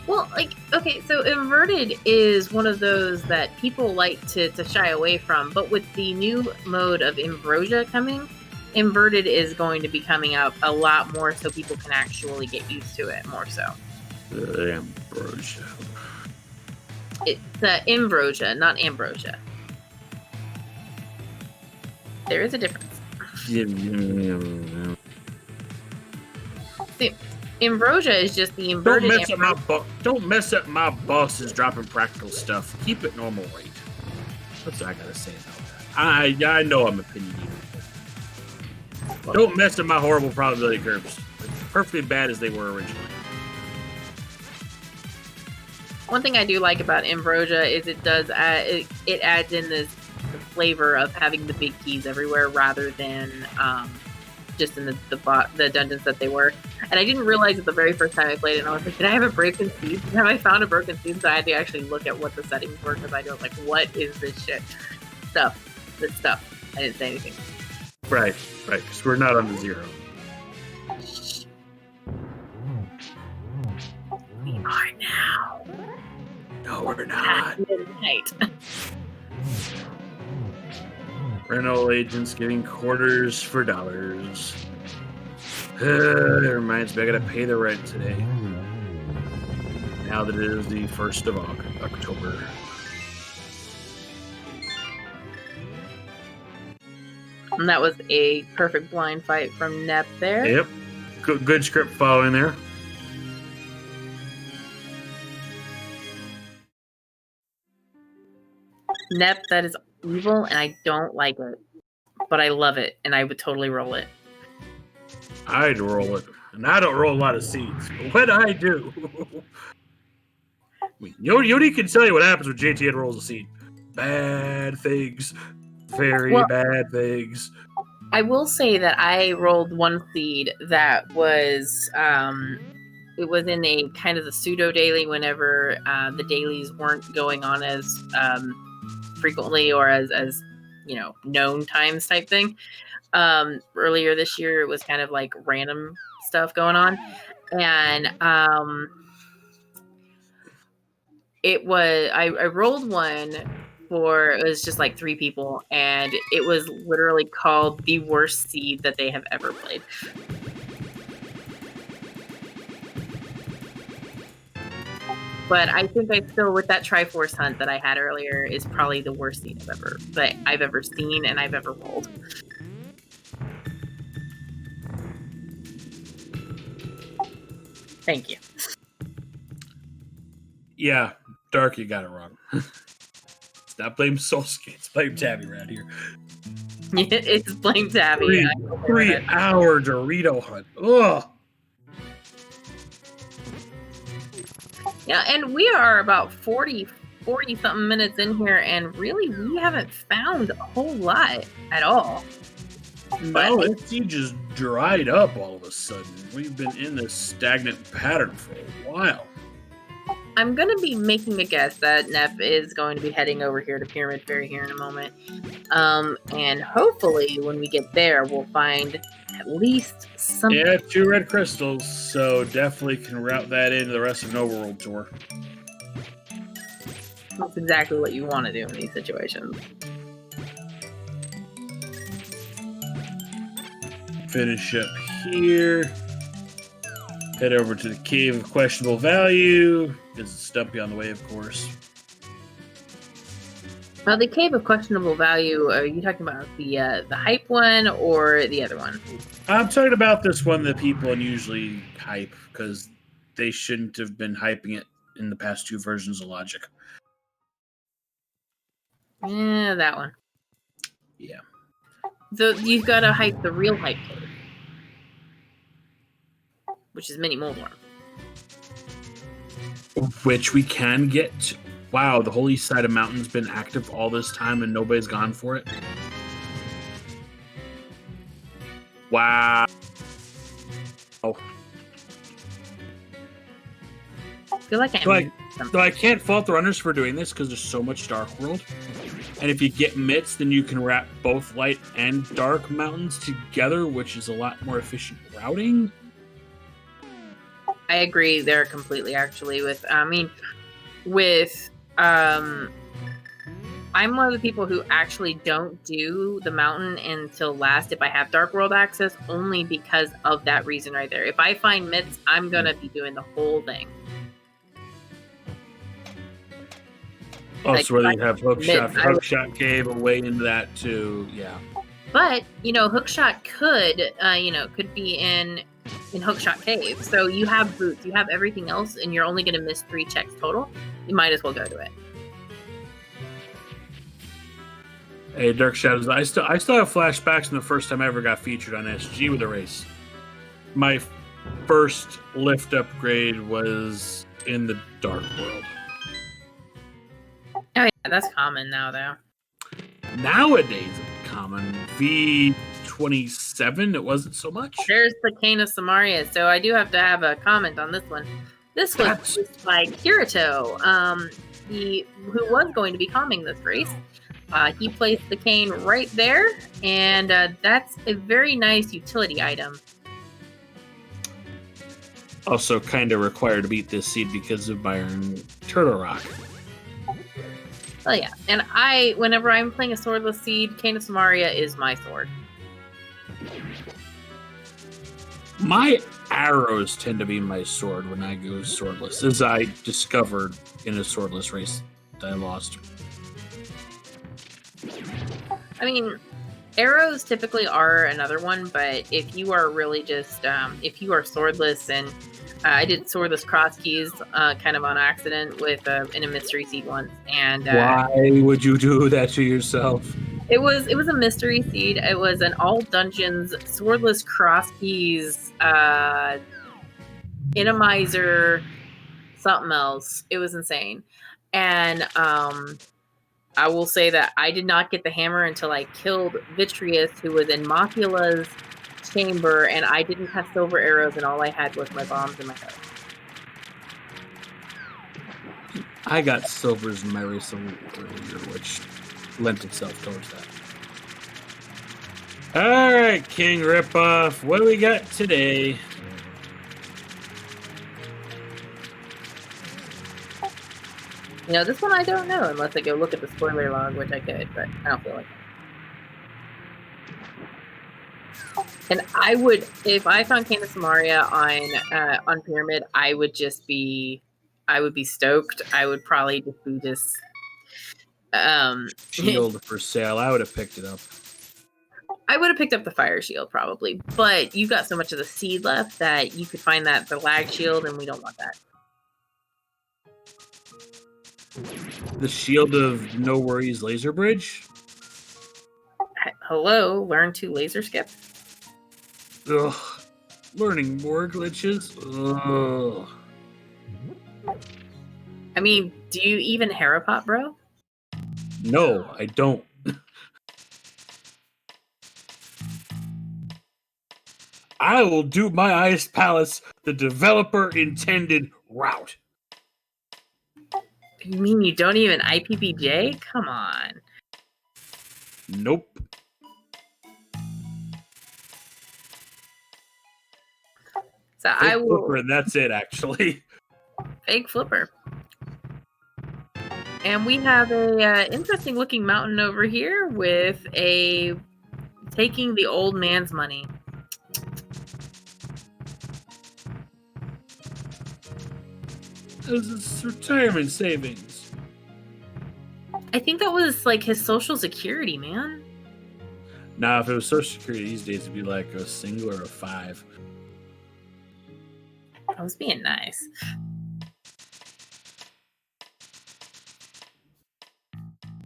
Well, like, okay, so inverted is one of those that people like to shy away from, but with the new mode of ambrosia coming, inverted is going to be coming out a lot more so people can actually get used to it more so. Ambrosia. It's ambrosia, not ambrosia. There is a difference. See, ambrosia is just the inverted. Don't mess up my bosses dropping practical stuff. Keep it normal rate. That's what I gotta say about that. I know I'm opinionated. Don't mess up my horrible probability curves. They're perfectly bad as they were originally. One thing I do like about ambrosia is it does it adds in the flavor of having the big keys everywhere rather than just in the dungeons that they were. And I didn't realize it the very first time I played it, and I was like, did I have a broken seed? Have I found a broken seed? So I had to actually look at what the settings were, because I was like, what is this shit? This stuff. I didn't say anything. Right, because we're not on the zero. We are now. No, we're not. At midnight. Rental agents giving quarters for dollars. It reminds me, I gotta pay the rent today. Now that it is the 1st of October. And that was a perfect blind fight from Nep there. Yep. Good script following there. Nep, that is evil, and I don't like it. But I love it, and I would totally roll it. I'd roll it. And I don't roll a lot of seeds. But when I do... Yodi can tell you what happens when JTN rolls a seed. Bad things. Very bad things. I will say that I rolled one seed that was... it was in a kind of the pseudo daily whenever the dailies weren't going on as frequently or as known times type thing. Earlier this year, it was kind of like random stuff going on, and it was I rolled one for, it was just like 3 people, and it was literally called the worst seed that they have ever played. But I think I still, with that Triforce hunt that I had earlier, is probably the worst seed I've ever seen and I've ever rolled. Thank you. Yeah, Dark, you got it wrong. It's not blame Solskjaer, it's blame Tabby around here. It's blame Tabby. 3-hour Dorito hunt. Ugh. Yeah, and we are about 40 something minutes in here, and really we haven't found a whole lot at all. No, that seed just dried up all of a sudden. We've been in this stagnant pattern for a while. I'm going to be making a guess that Nep is going to be heading over here to Pyramid Ferry here in a moment. And hopefully when we get there, we'll find at least something. Yeah, 2 red crystals, so definitely can route that into the rest of No World Tour. That's exactly what you want to do in these situations. Finish up here. Head over to the Cave of Questionable Value. There's a Stumpy on the way, of course. Now, the Cave of Questionable Value, are you talking about the hype one or the other one? I'm talking about this one that people usually hype, because they shouldn't have been hyping it in the past 2 versions of Logic. Yeah, that one. Yeah. So you've got to hype the real hype cave, which is Mini Moldworm. Which we can get. Wow, the whole east side of Mountain's been active all this time and nobody's gone for it. Wow. Oh. I feel like I can't fault the runners for doing this because there's so much Dark World. And if you get mitts, then you can wrap both light and dark mountains together, which is a lot more efficient routing. I agree there completely, actually. I'm one of the people who actually don't do the mountain until last if I have Dark World access, only because of that reason right there. If I find mitts, I'm going to be doing the whole thing. Also, whether you have Hookshot Cave, a way into that too, yeah. But, Hookshot could be in Hookshot Cave. So you have boots, you have everything else, and you're only going to miss 3 checks total. You might as well go to it. Hey, Dark Shadows, I still have flashbacks from the first time I ever got featured on SG with a race. My first lift upgrade was in the Dark World. Oh yeah, that's common now, though. Nowadays, it's common. V27, it wasn't so much. There's the Cane of Samaria, so I do have to have a comment on this one. This was produced by Kirito, who was going to be calming this race. He placed the cane right there, and that's a very nice utility item. Also kind of required to beat this seed because of Byron Turtle Rock. Oh yeah, and whenever I'm playing a swordless seed, Cane of Samaria is my sword. My arrows tend to be my sword when I go swordless, as I discovered in a swordless race that I lost. I mean, arrows typically are another one, but if you are really just, if you are swordless, and I did swordless cross keys kind of on accident in a mystery seed once. And why would you do that to yourself? It was a mystery seed. It was an all dungeons swordless cross keys, Inamizer, something else. It was insane. And I will say that I did not get the hammer until I killed Vitreous, who was in Macula's chamber, and I didn't have silver arrows, and all I had was my bombs and my arrows. I got silvers in my race earlier, which lent itself towards that. All right, King Ripoff, what do we got today? This one I don't know unless I go look at the spoiler log, which I could, but I don't feel like it. And I would, if I found Cane of Samaria on Pyramid, I would be stoked. I would probably just Shield for sale. I would have picked it up. I would have picked up the fire shield probably, but you've got so much of the seed left that you could find the lag shield, and we don't want that. The Shield of No Worries Laser Bridge? Hello, learn to laser skip. Ugh. Learning more glitches? Ugh. I mean, do you even Harapot, bro? No, I don't. I will do my Ice Palace the developer intended route. You mean you don't even IPPJ? Come on. Nope. So Fake I will flipper, and that's it, actually. fake flipper. And we have a interesting looking mountain over here with a taking the old man's money. This is retirement savings. I think that was like his social security, man. Now, if it was Social Security these days, it'd be like a single or a 5. I was being nice.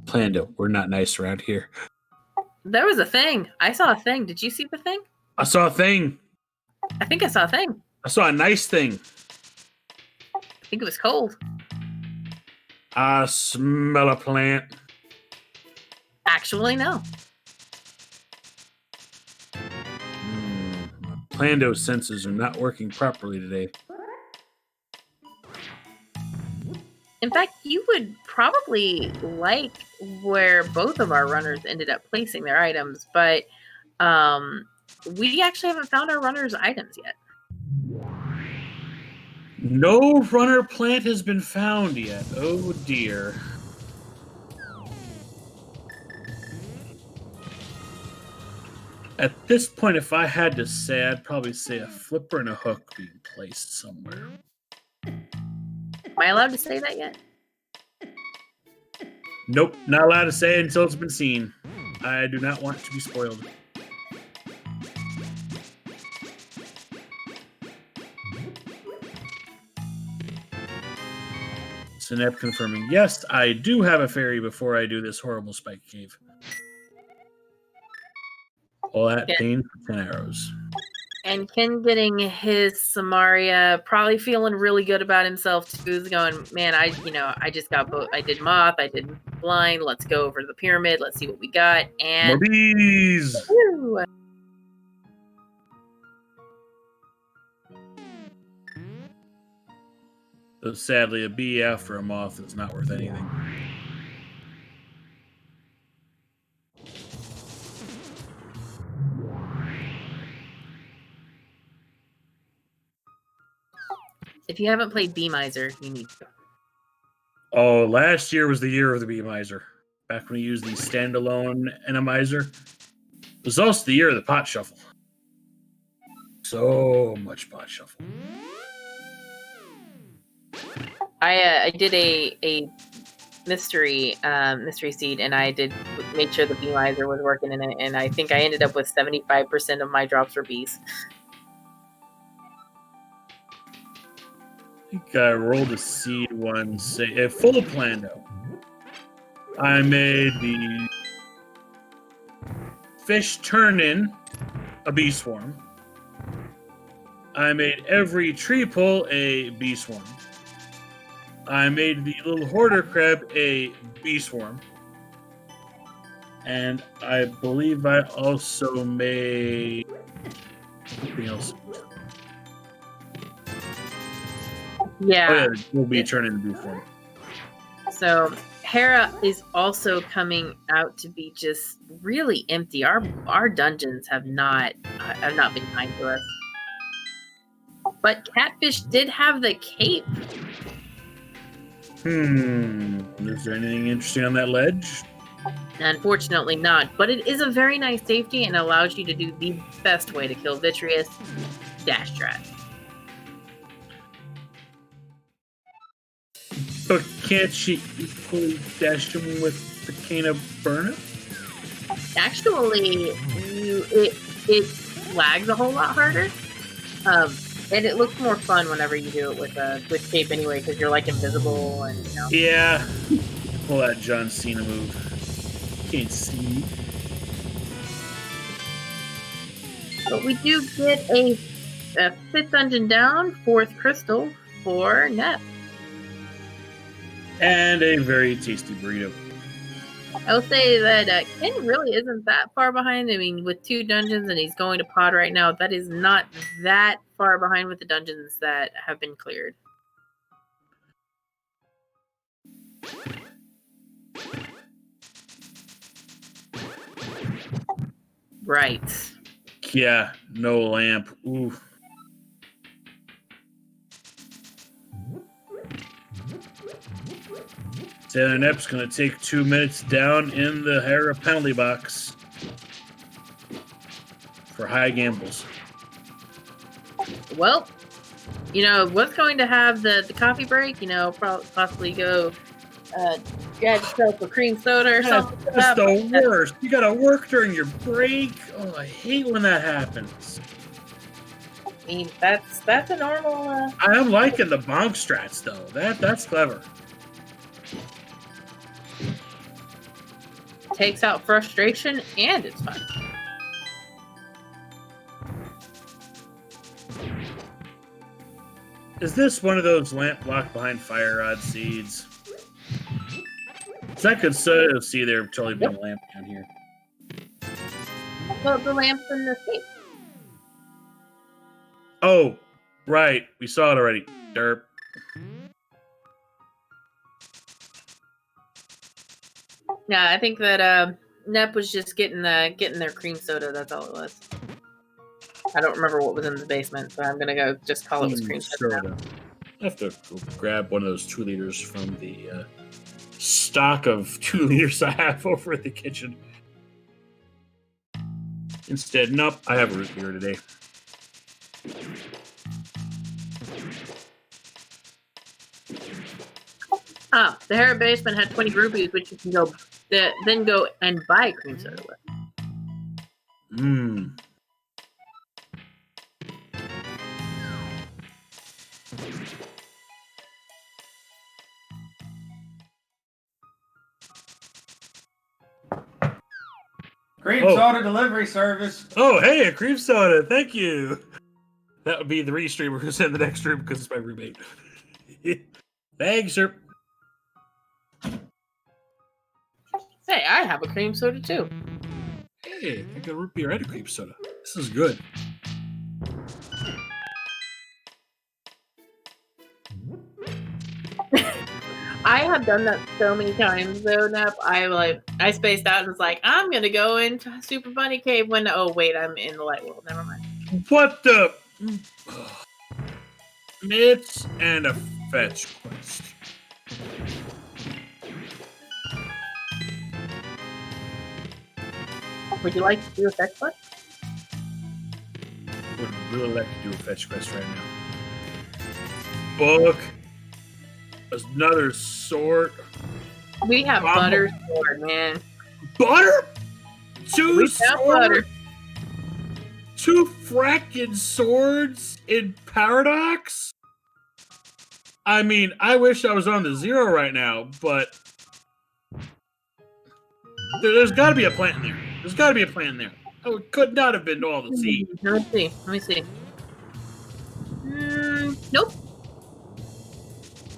Plando, we're not nice around here. There was a thing. I saw a thing. Did you see the thing? I saw a thing. I think I saw a thing. I saw a nice thing. I think it was cold. I smell a plant. Actually, no. Plando sensors are not working properly today. In fact, you would probably like where both of our runners ended up placing their items, but we actually haven't found our runners' items yet. No runner plant has been found yet. Oh dear. At this point, if I had to say, I'd probably say a flipper and a hook being placed somewhere. Am I allowed to say that yet? Nope, not allowed to say it until it's been seen. I do not want to be spoiled. SailorNep confirming, yes, I do have a fairy before I do this horrible spike cave. All that pain for 10 arrows. And Ken getting his Samaria, probably feeling really good about himself too. He's going, man, I just got both. I did moth, I did blind. Let's go over to the pyramid. Let's see what we got. And more bees. Woo! Though sadly, a bee after a moth is not worth anything. If you haven't played Bee Miser, you need to. Oh, last year was the year of the bee miser. Back when we used the standalone enemizer. It was also the year of the pot shuffle. So much pot shuffle. I did a mystery seed, and I did make sure the Bee Miser was working in it, and I think I ended up with 75% of my drops were bees. I think I rolled a seed one, say a full Plando. I made the fish turn in a bee swarm. I made every tree pull a bee swarm. I made the little hoarder crab a bee swarm. And I believe I also made something else. Yeah. Oh, yeah, we'll be turning the bee swarm. So Hera is also coming out to be just really empty. Our dungeons have not been kind to us. But Catfish did have the cape. Is there anything interesting on that ledge? Unfortunately not, but it is a very nice safety and allows you to do the best way to kill Vitreous, dash strat. But can't she equally dash him with the cane of burner? Actually, it lags a whole lot harder. And it looks more fun whenever you do it with cape anyway, because you're like invisible and you know. Yeah. Pull that John Cena move. Can't see. But we do get a 5th dungeon down, 4th crystal for Nep. And a very tasty burrito. I will say that Ken really isn't that far behind. I mean, with 2 dungeons and he's going to pod right now, that is not that far behind with the dungeons that have been cleared. Right. Yeah, no lamp. Ooh. SailorNep's going to take 2 minutes down in the higher penalty box for high gambles. Well, what's going to have the coffee break? Possibly go get yourself a cream soda or something. That's the worst. You got to work during your break. Oh, I hate when that happens. I mean, that's a normal. I'm liking the bonk strats though. That's clever. Takes out frustration and it's fun. Is this one of those lamp block behind fire rod seeds? I could see there totally been a lamp down here. Well, the lamp's in the seat. Oh, right. We saw it already. Derp. Yeah, I think that Nep was just getting their cream soda. That's all it was. I don't remember what was in the basement, so I'm gonna go just call it was cream soda. I have to go grab one of those 2 liters from the stock of 2 liters I have over at the kitchen. Instead, nope, I have a root beer today. The Harriet basement had 20 rupees, which you can then go and buy cream soda with. Cream soda delivery service. Oh, hey, a cream soda. Thank you. That would be the restreamer who's in the next room because it's my roommate. Thanks, sir. Hey, I have a cream soda too. Hey, I got a root beer and a cream soda. This is good. I have done that so many times though, Nep. I spaced out and was like, I'm gonna go into Super Bunny Cave when wait, I'm in the light world. Never mind. What the It's and a fetch quest. Would you like to do a fetch quest? Would really like to do a fetch quest right now. Book. Another sword. We have butter sword, man. Butter? Two butter. 2 fracking swords in Paradox? I mean, I wish I was on the 0 right now, but there's got to be a plant in there. There's got to be a plant in there. Oh, it could not have been all the seed. Let me see. Nope.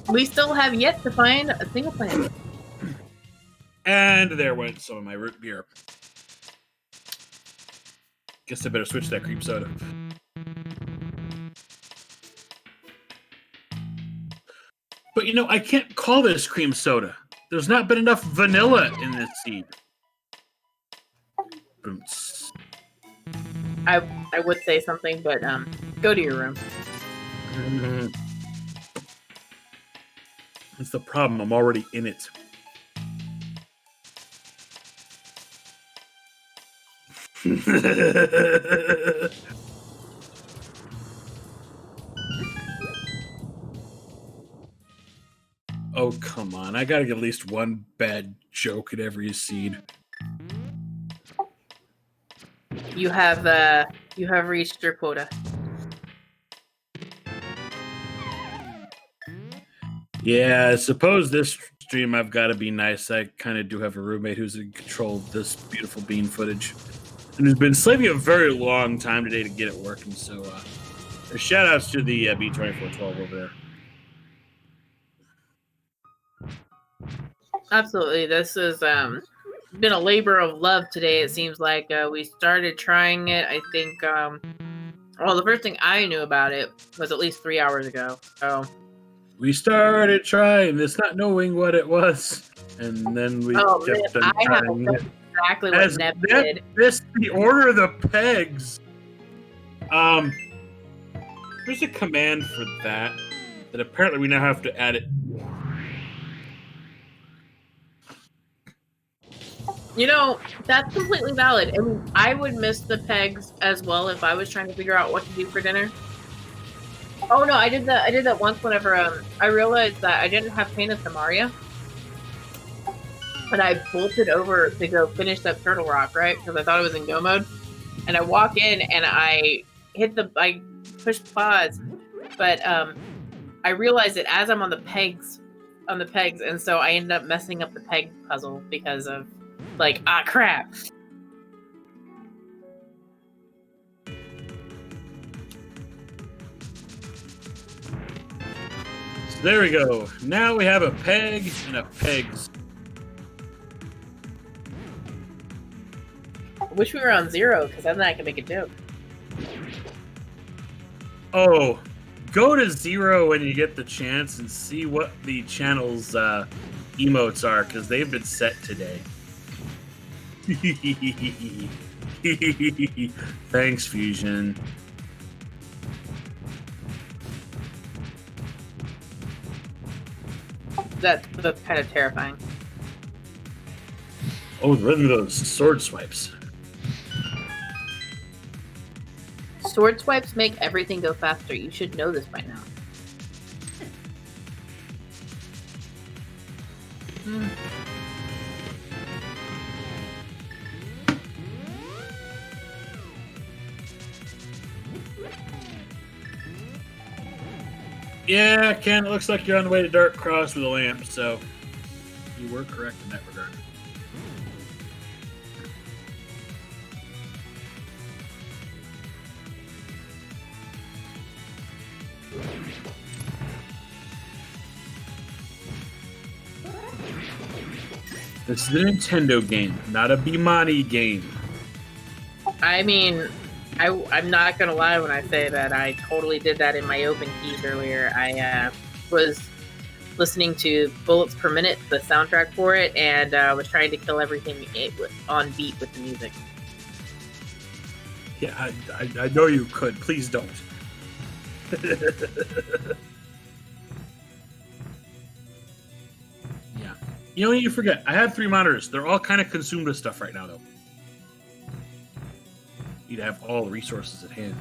We still have yet to find a single plant. And there went some of my root beer. Guess I better switch that cream soda. But I can't call this cream soda. There's not been enough vanilla in this seed. I would say something, but go to your room. That's the problem. I'm already in it. Oh, come on. I gotta get at least one bad joke at every seed. You have reached your quota. Yeah, I suppose this stream I've got to be nice. I kind of do have a roommate who's in control of this beautiful bean footage. And has been slaving a very long time today to get it working. So shout outs to the B2412 over there. Absolutely. This has been a labor of love today. It seems like we started trying it. I think, the first thing I knew about it was at least 3 hours ago. So we started trying this, not knowing what it was, and then we kept on trying it. exactly what As Nep Nep did. missed the order of the pegs. There's a command for that apparently we now have to add it. You know, that's completely valid. I mean, I would miss the pegs as well if I was trying to figure out what to do for dinner. Oh no, I did that once whenever I realized that I didn't have Pain of Samaria. And I bolted over to go finish that Turtle Rock, right? Because I thought it was in go mode. And I walk in and I pushed pause, but I realized it as I'm on the pegs, and so I ended up messing up the peg puzzle because of crap. So there we go. Now we have a peg and a pegs. I wish we were on 0 because then I can make a joke. Oh, go to 0 when you get the chance and see what the channel's emotes are, because they've been set today. Thanks, Fusion. That's kind of terrifying. Oh, the rhythm of those sword swipes. Sword swipes make everything go faster. You should know this by now. Yeah, Ken, it looks like you're on the way to Dark Cross with a lamp, so you were correct in that regard. This is a Nintendo game, not a Bimani game. I mean, I'm not gonna lie when I say that I totally did that in my open keys earlier. I was listening to Bullets Per Minute, the soundtrack for it, and was trying to kill everything on beat with the music. Yeah, I know you could. Please don't. Yeah. You know what you forget? I have 3 monitors. They're all kind of consumed with stuff right now, though. You'd have all the resources at hand.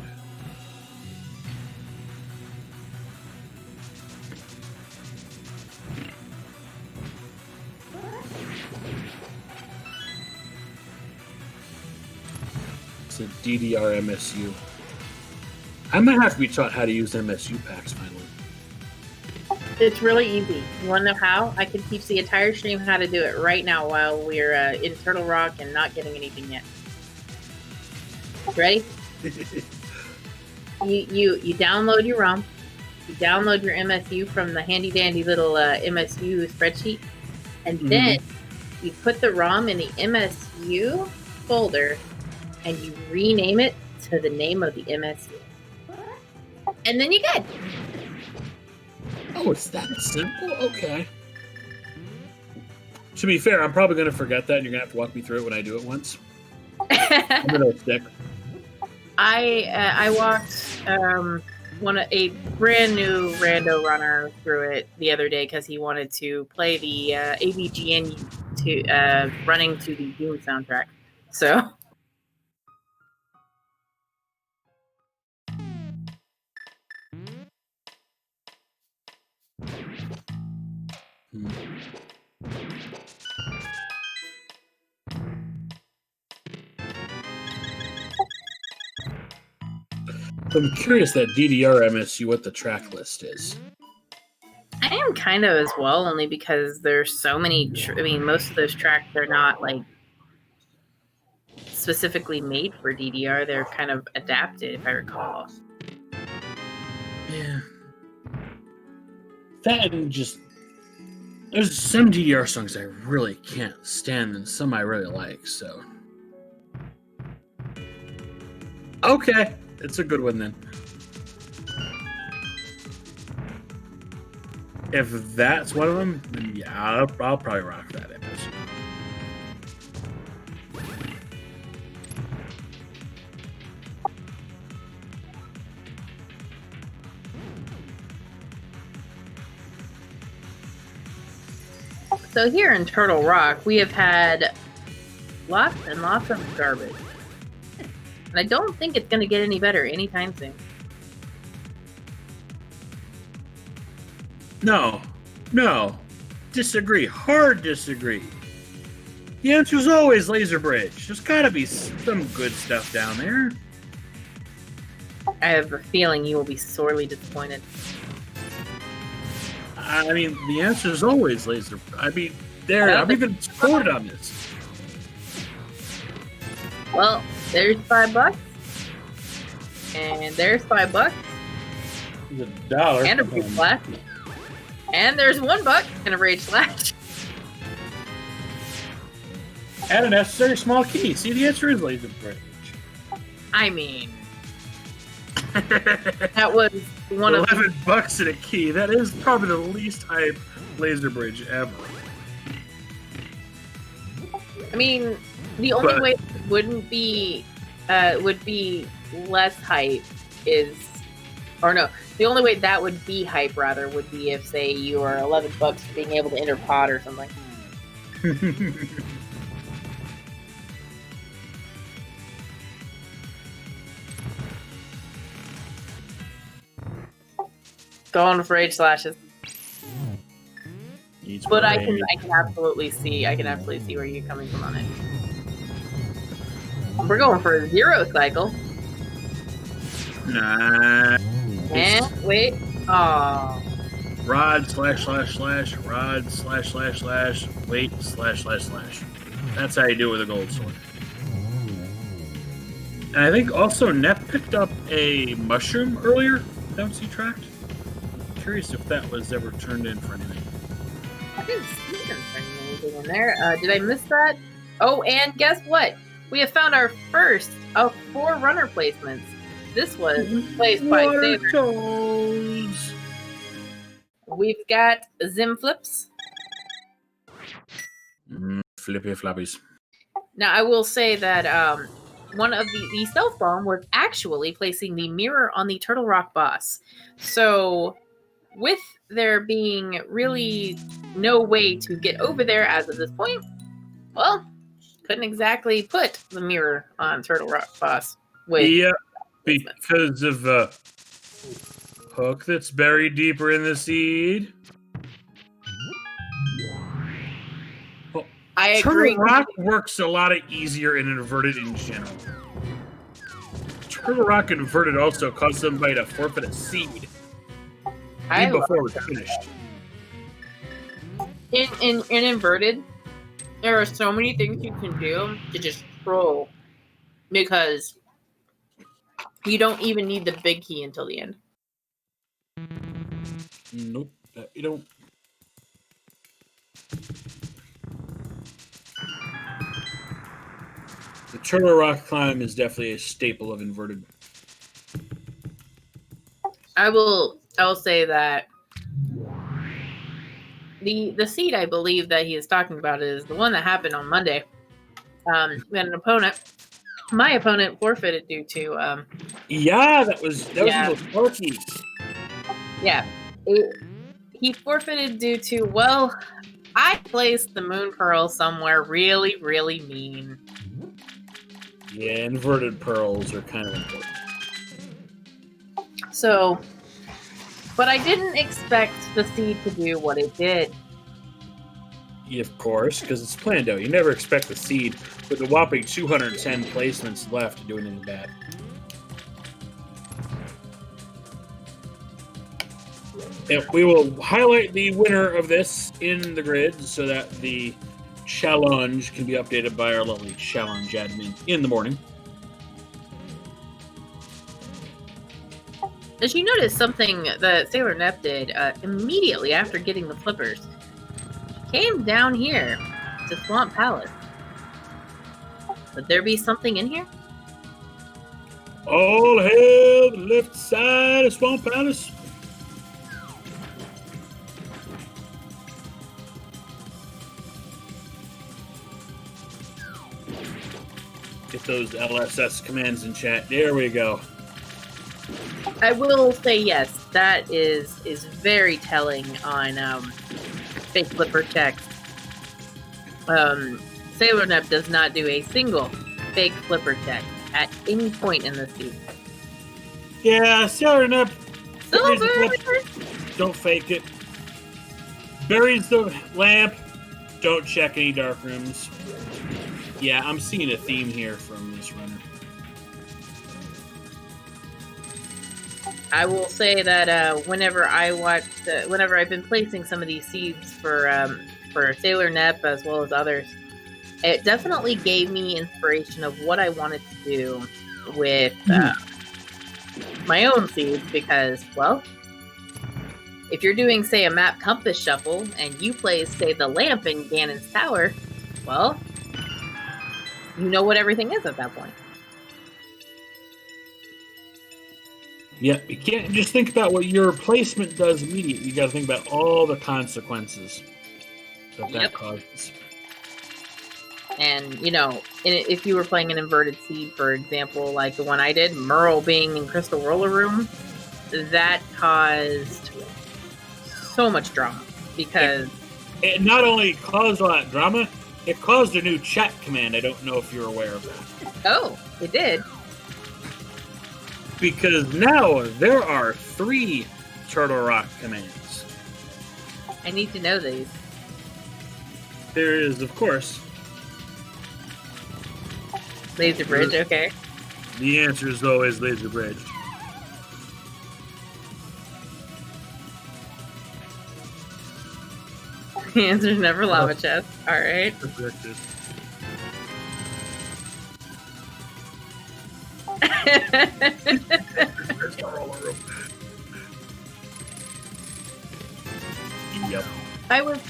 It's a DDR MSU. I might have to be taught how to use MSU packs finally. It's really easy. You want to know how? I can teach the entire stream how to do it right now while we're in Turtle Rock and not getting anything yet. Ready? You download your ROM. You download your MSU from the handy dandy little MSU spreadsheet, and then you put the ROM in the MSU folder, and you rename it to the name of the MSU, and then you're good. Oh, it's that simple? Okay. To be fair, I'm probably going to forget that, and you're going to have to walk me through it when I do it once. I'm going to stick. I walked a brand new rando runner through it the other day because he wanted to play the AVGN to running to the Doom soundtrack. So. I'm curious that DDR MSU what the track list is. I am kind of as well, only because there's so many. Most of those tracks are not like specifically made for DDR. They're kind of adapted, if I recall. Yeah. That and just there's some DDR songs I really can't stand, and some I really like. So, okay, it's a good one then. If that's one of them, then yeah, I'll probably rock that episode. So here in Turtle Rock, we have had lots and lots of garbage. And I don't think it's going to get any better anytime soon. No. Disagree. Hard disagree. The answer is always Laser Bridge. There's got to be some good stuff down there. I have a feeling you will be sorely disappointed. I mean, the answer is always Laser. I mean, I'm even scored on this. Well, there's $5. And there's $5. It's $1. And a Rage Slash. And there's $1 and a Rage Slash. And a necessary small key. See, the answer is Laser Bridge. I mean, that was one of $11 and a key. That is probably the least hype Laser Bridge ever. I mean, the only way it would be less hype is, or no, the only way that would be hype rather would be if, say, you are $11 for being able to enter pod or something. Going for Rage Slashes. But I can absolutely see where you're coming from on it. We're going for a 0 cycle. Nah. And wait. Oh. Rod / / rod / / wait / / That's how you do it with a gold sword. And I think also Nep picked up a mushroom earlier. Don't see tracked. Curious if that was ever turned in for anything. I didn't see them turning anything in there. Did I miss that? Oh, and guess what? We have found our first of 4 runner placements. This was placed by SailorNep. We've got Zim Flips. Flippy floppies. Now, I will say that one of the stealth bomb was actually placing the mirror on the Turtle Rock boss. So, with there being really no way to get over there as of this point, well, couldn't exactly put the mirror on Turtle Rock boss. Because of a hook that's buried deeper in the seed. Well, I agree. Turtle Rock works a lot easier in inverted in general. Turtle Rock inverted also caused somebody to forfeit a seed. Even before it was finished. In inverted, there are so many things you can do to just troll, because you don't even need the big key until the end. Nope, you don't. The Turtle Rock climb is definitely a staple of inverted. I will say that the seed I believe that he is talking about is the one that happened on Monday. We had an opponent. My opponent forfeited due to that was a quirky. Yeah. He forfeited due to, well, I placed the moon pearl somewhere really, really mean. Yeah, inverted pearls are kind of important. So, but I didn't expect the seed to do what it did. Yeah, of course, because it's Plando. You never expect the seed with a whopping 210 placements left to do anything bad. Yep, we will highlight the winner of this in the grid so that the challenge can be updated by our lovely challenge admin in the morning. As you notice, something that SailorNep did immediately after getting the flippers, she came down here to Swamp Palace. Would there be something in here? All hail the left side of Swamp Palace. Get those LSS commands in chat. There we go. I will say yes. That is very telling on fake flipper text. SailorNep does not do a single fake flipper check at any point in the season. Yeah, SailorNep. Silver! Don't fake it. Buries the lamp. Don't check any dark rooms. Yeah, I'm seeing a theme here from this runner. I will say that whenever I've been placing some of these seeds for SailorNep as well as others, it definitely gave me inspiration of what I wanted to do with my own seeds because, well, if you're doing, say, a map compass shuffle and you place, say, the lamp in Ganon's tower, well, you know what everything is at that point. Yeah, you can't just think about what your placement does immediately. You got to think about all the consequences that causes. And, if you were playing an inverted seed, for example, like the one I did, Merle being in Crystal Roller Room, that caused so much drama because... It not only caused a lot of drama, it caused a new chat command. I don't know if you're aware of that. Oh, it did? Because now there are 3 Turtle Rock commands. I need to know these. There is, of course... Laser Bridge, okay. The answer is always Laser Bridge. The answer is never Lava Chest. Alright. Yep. I was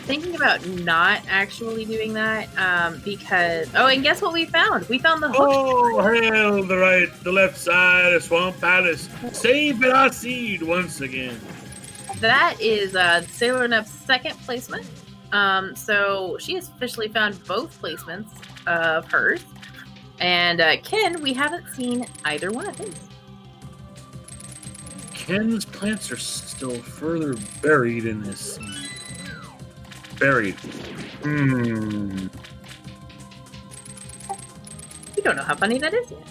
thinking about not actually doing that because... Oh, and guess what we found? We found the hook. Oh, hail the left side of Swamp Palace. Save our seed once again. That is SailorNep's second placement. So she has officially found both placements of hers. And Ken, we haven't seen either one of his. Ken's plants are still further buried in this seed. Buried. You don't know how funny that is yet.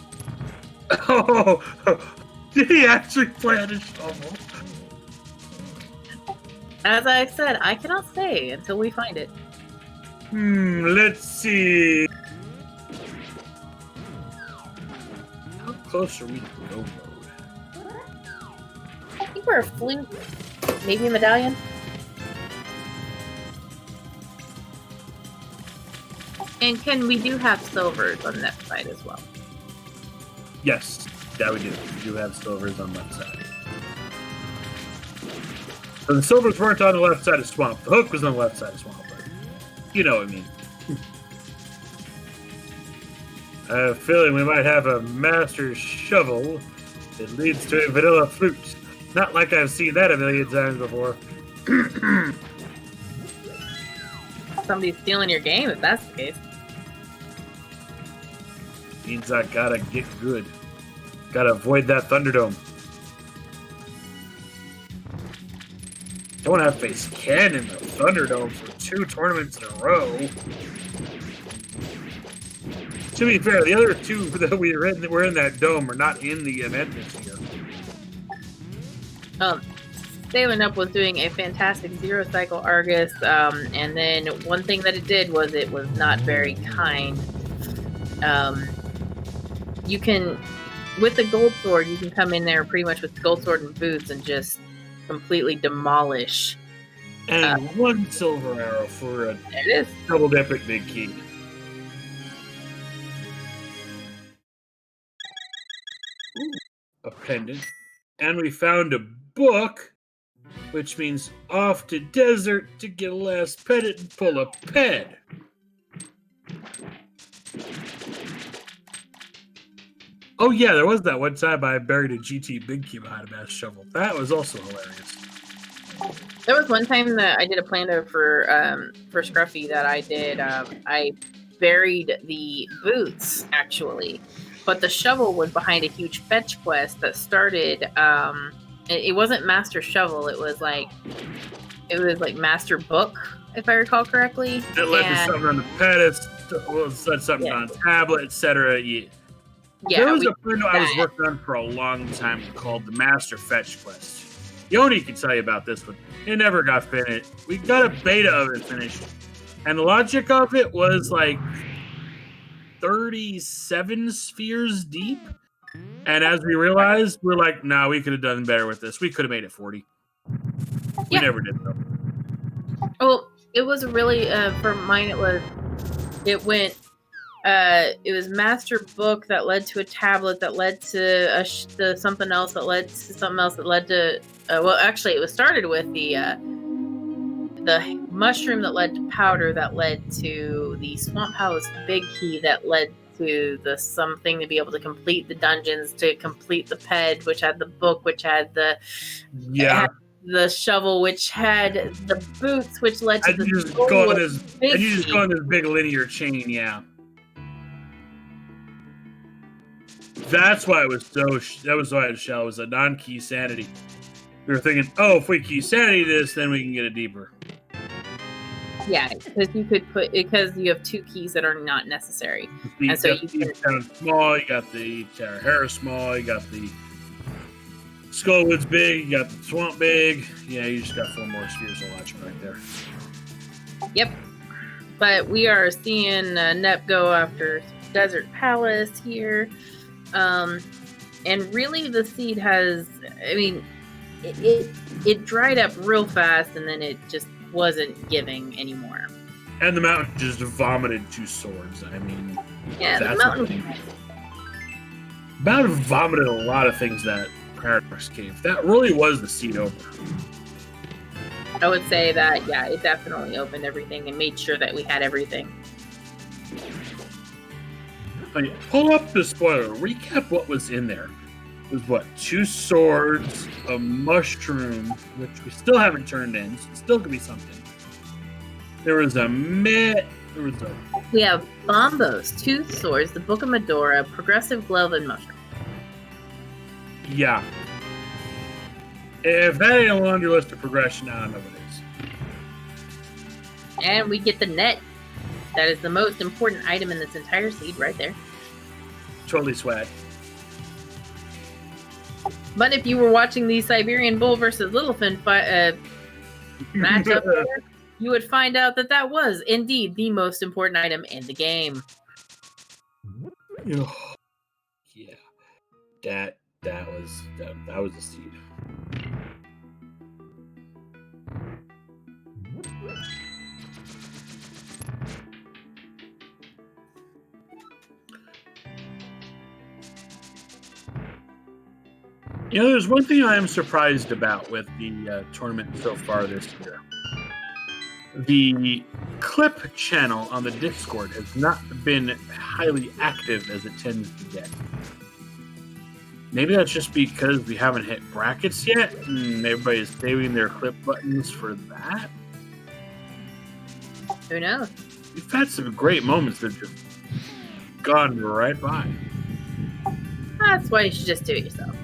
Oh, did he actually plant a shovel? As I said, I cannot say until we find it. Let's see. How close are we to go mode? I think we're a flute, maybe a medallion. And Ken, we do have silvers on that side as well. Yes, that we do. We do have silvers on the left side. So the silvers weren't on the left side of Swamp. The hook was on the left side of Swamp. But you know what I mean. I have a feeling we might have a master shovel that leads to a vanilla flute. Not like I've seen that a million times before. Somebody's stealing your game if that's the case. Means I gotta get good. Gotta avoid that Thunderdome. Don't want to have to face Ken in the Thunderdome for 2 tournaments in a row. To be fair, the other 2 that were in that dome are not in the event this year. SailorNep was doing a fantastic 0 cycle Argus, and then one thing that it did was it was not very kind. You can, with the gold sword, you can come in there pretty much with the gold sword and boots and just completely demolish. And 1 silver arrow for a there it is. double epic big key. Ooh, a pendant. And we found a book, which means off to desert to get a last pendant and pull a ped. Oh yeah, there was that one time I buried a GT Big Key behind a mass shovel. That was also hilarious. There was one time that I did a Plando for Scruffy that I did. I buried the boots actually, but the shovel was behind a huge fetch quest that started It wasn't Master Shovel. It was like Master Book, if I recall correctly. It led to something on the pedestal, said something on a tablet, etc. Yeah. There was a Plando I was working on for a long time called the Master Fetch Quest. Yoni can tell you about this one. It never got finished. We got a beta of it finished. And the logic of it was like 37 spheres deep. And as we realized, we're like, no, we could have done better with this. We could have made it 40. We never did, though. Well, it was really, for mine, it was Master Book that led to a tablet that led to something else that led to something else that led to, well, actually, it was started with the mushroom that led to powder that led to the Swamp House Big Key that led to the something to be able to complete the dungeons, to complete the ped, which had the book, which had the the shovel, which had the boots, which led to you just go on this big linear chain. That's why it was so. That was why the shell was a non-key sanity. We were thinking, oh, if we key sanity this, then we can get it deeper. Yeah, because you have 2 keys that are not necessary. And so you can small, you got the Terra Hera small, you got the Skullwoods big, you got the Swamp big. Yeah, you just got 4 more spheres of logic right there. Yep. But we are seeing Nep go after Desert Palace here. And really the seed has, I mean, it dried up real fast and then it just wasn't giving anymore. And the mountain just vomited 2 swords. I mean, yeah, that's the mountain vomited a lot of things that Paradox Cave. That really was the seed opener. I would say that, yeah, it definitely opened everything and made sure that we had everything. Oh, yeah. Pull up the spoiler. Recap what was in there. It was what? 2 swords, a mushroom, which we still haven't turned in, so it still could be something. There was a mitt. We have bombos, 2 swords, the Book of Medora, progressive glove, and mushroom. Yeah. If that ain't a laundry list of progression, I don't know what it is. And we get the net. That is the most important item in this entire seed right there. Totally swag. But if you were watching the Siberian Bull versus Littlefin matchup, you would find out that that was indeed the most important item in the game. Yeah, that was a seed. You know, there's one thing I am surprised about with the tournament so far this year. The clip channel on the Discord has not been highly active as it tends to get. Maybe that's just because we haven't hit brackets yet, and everybody's saving their clip buttons for that. Who knows? We've had some great moments that have just gone right by. That's why you should just do it yourself.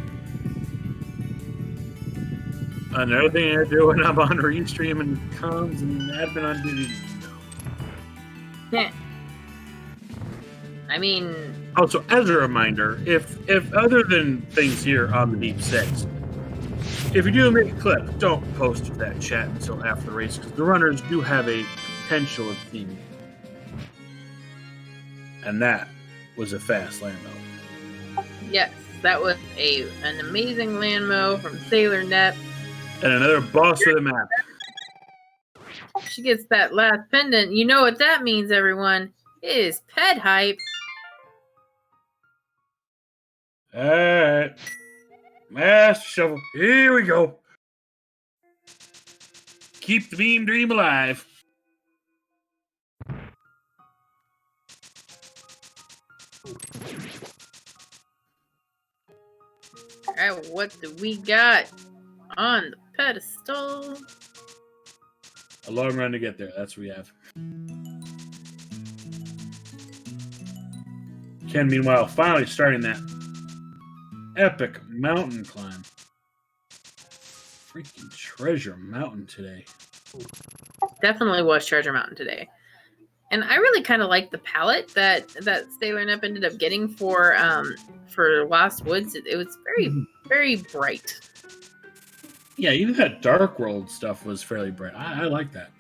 Another thing I do when I'm on Restream and comms and admin on duty. Yeah. I mean... Also, as a reminder, if other than things here on the Deep Six, if you do make a clip, don't post that chat until after the race, because the runners do have a potential of theming. And that was a fast landmo. Yes, that was an amazing landmo from SailorNep. And another boss of the map. She gets that last pendant. You know what that means, everyone. It is ped hype. Alright. Master Shovel. Here we go. Keep the beam dream alive. Alright, what do we got on the pedestal? A long run to get there. That's what we have. Ken, meanwhile, finally starting that epic mountain climb. freaking Treasure Mountain today. Definitely was Treasure Mountain today. And I really kind of like the palette that SailorNep ended up getting for Lost Woods. It was very, very bright. Yeah, even that Dark World stuff was fairly bright. I like that.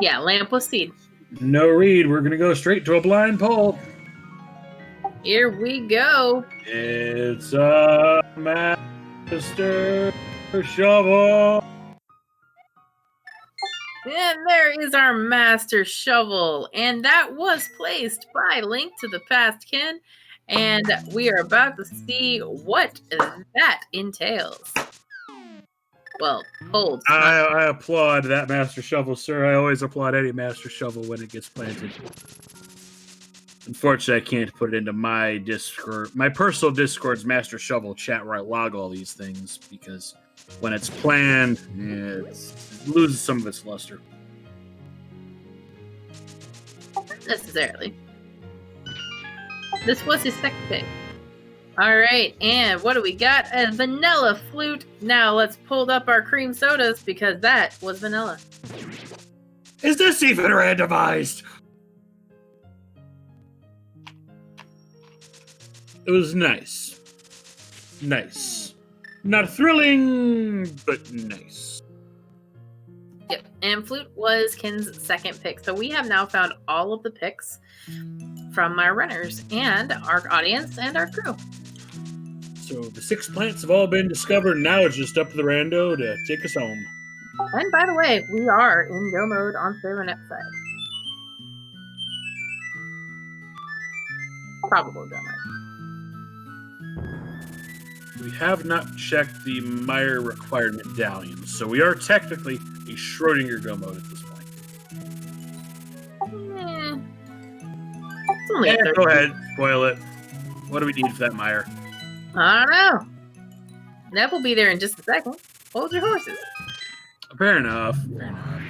Yeah, lamp with seed. No read. We're going to go straight to a blind poll. Here we go. It's a Master Shovel. And there is our Master Shovel. And that was placed by Linktothepastken. And we are about to see what that entails. Well, holds. I applaud that Master Shovel, sir. I always applaud any Master Shovel when it gets planted. Unfortunately, I can't put it into my Discord, my personal Discord's Master Shovel chat where I log all these things, because when it's planned, it loses some of its luster. Not necessarily. This was his second pick. Alright, and what do we got? A vanilla flute. Now let's pull up our cream sodas because that was vanilla. Is this even randomized? It was nice. Nice. Not thrilling, but nice. Yep, and flute was Ken's second pick. So we have now found all of the picks from our runners and our audience and our crew. So the 6 plants have all been discovered. Now it's just up to the rando to take us home. And by the way, we are in go mode on SailorNep side. Probable go mode. We have not checked the Meyer required medallions, so we are technically a Schrodinger go mode at this point. It's only Yeah, go ahead, spoil it. What do we need for that Meyer? I don't know. Nep will be there in just a second. Hold your horses. Fair enough. Fair enough.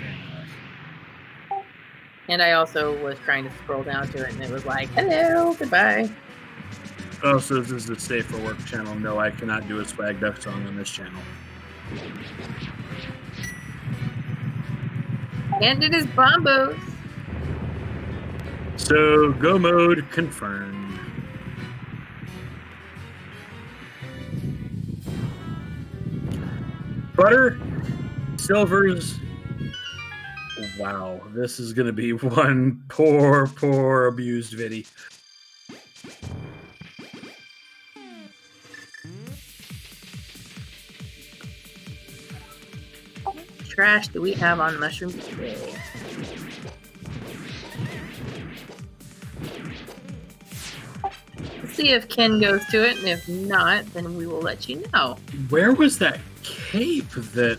And I also was trying to scroll down to it, and it was like, hello, goodbye. Oh, so this is a Safe for Work channel. No, I cannot do a Swag Duck song on this channel. And it is Bombos. So, go mode confirmed. Butter, silvers. Wow, this is going to be one poor abused viddy. Trash do we have on mushrooms today? Let's see if Ken goes to it, and if not, then we will let you know. Where was that cape that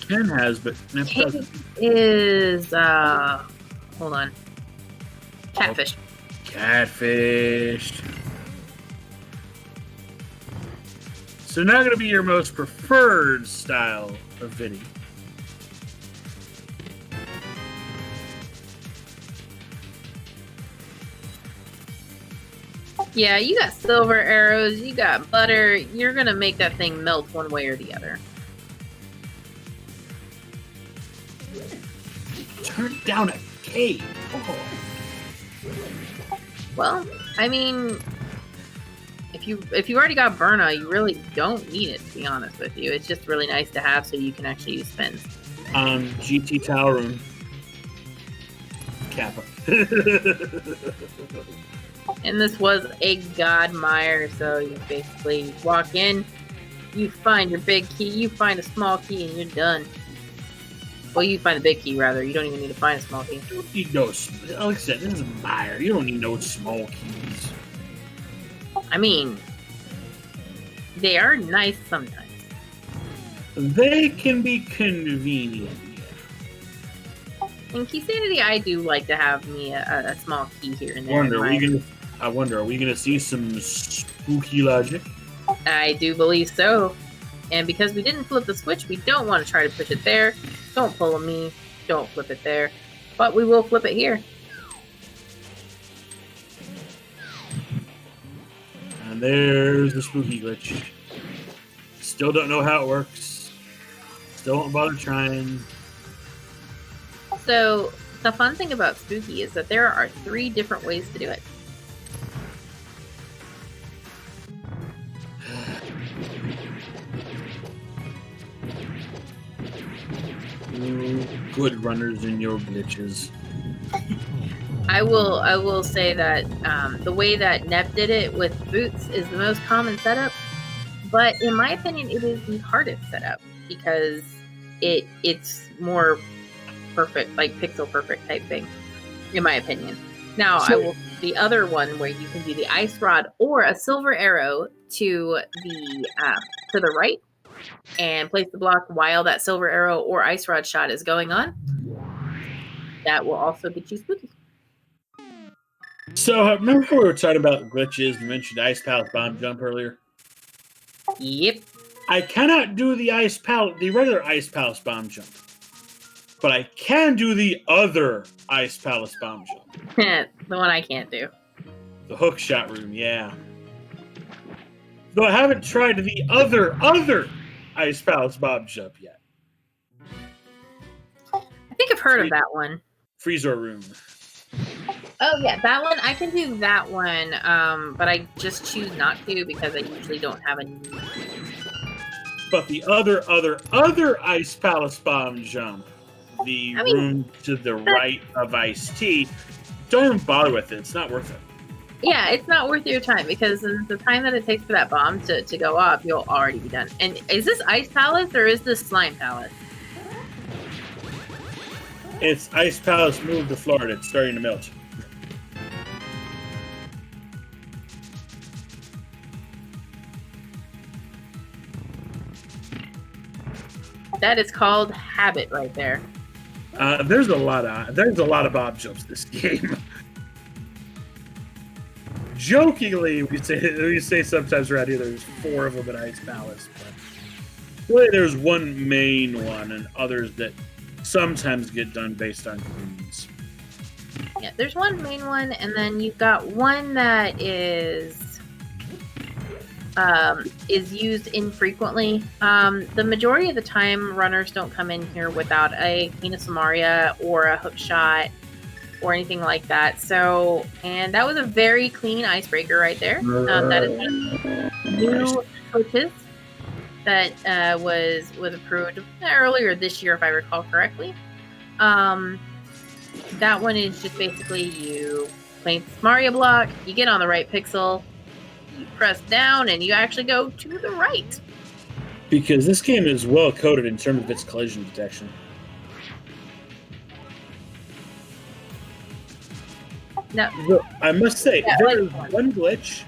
Ken has, but Nep Cape doesn't? is, hold on. Catfish. Catfish. So not going to be your most preferred style of viddy. Yeah, you got silver arrows, you got butter. You're going to make that thing melt one way or the other. Turn down a cape. Oh. Well, I mean, if you already got Burna, you really don't need it, to be honest with you. It's just really nice to have so you can actually use spins. GT Tower Room. Kappa. And this was a God Mire, so you basically walk in, you find your big key, you find a small key, and you're done. Well, you find the big key, rather. You don't even need to find a small key. You don't need no, like I said, this is a Meyer. You don't need no small keys. I mean, they are nice sometimes. They can be convenient. In Key Sanity, I do like to have me a small key here and there. I wonder, are we gonna see some spooky logic? I do believe so. And because we didn't flip the switch, we don't want to try to push it there. Don't pull a me. Don't flip it there. But we will flip it here. And there's the spooky glitch. Still don't know how it works. Still won't bother trying. So the fun thing about Spooky is that there are 3 different ways to do it. Good runners in your glitches. I will say that the way that Nep did it with boots is the most common setup, but in my opinion, it is the hardest setup because it's more perfect, like pixel perfect type thing, in my opinion. Now, the other one where you can do the ice rod or a silver arrow to the right and place the block while that silver arrow or ice rod shot is going on. That will also get you spooky. So, remember how we were talking about glitches? You mentioned Ice Palace Bomb Jump earlier. Yep. I cannot do the regular Ice Palace Bomb Jump, but I can do the other Ice Palace Bomb Jump. The one I can't do. The hook shot room, yeah. Though I haven't tried the other Ice Palace Bomb Jump yet. I think I've heard of that one. Freezer room. Oh yeah, that one I can do that one, but I just choose not to because I usually don't have a need. But the other Ice Palace Bomb Jump, room to the right of Ice-T, don't even bother with it. It's not worth it. Yeah, it's not worth your time because the time that it takes for that bomb to go off, you'll already be done. And is this Ice Palace or is this Slime Palace? It's Ice Palace moved to Florida. It's starting to melt. That is called habit right there. There's a lot of bomb jumps this game. Jokingly, we say sometimes around here there's 4 of them at Ice Palace, but really there's one main one and others that sometimes get done based on greens. Yeah, there's one main one, and then you've got one that is used infrequently. The majority of the time, runners don't come in here without a Queen of Samaria or a hook shot or anything like that. So, and that was a very clean icebreaker right there. That is one of the new coaches that was approved earlier this year, if I recall correctly. That one is just basically you place the Samaria block, you get on the right pixel, you press down, and you actually go to the right. Because this game is well coded in terms of its collision detection. No, I must say, there is one glitch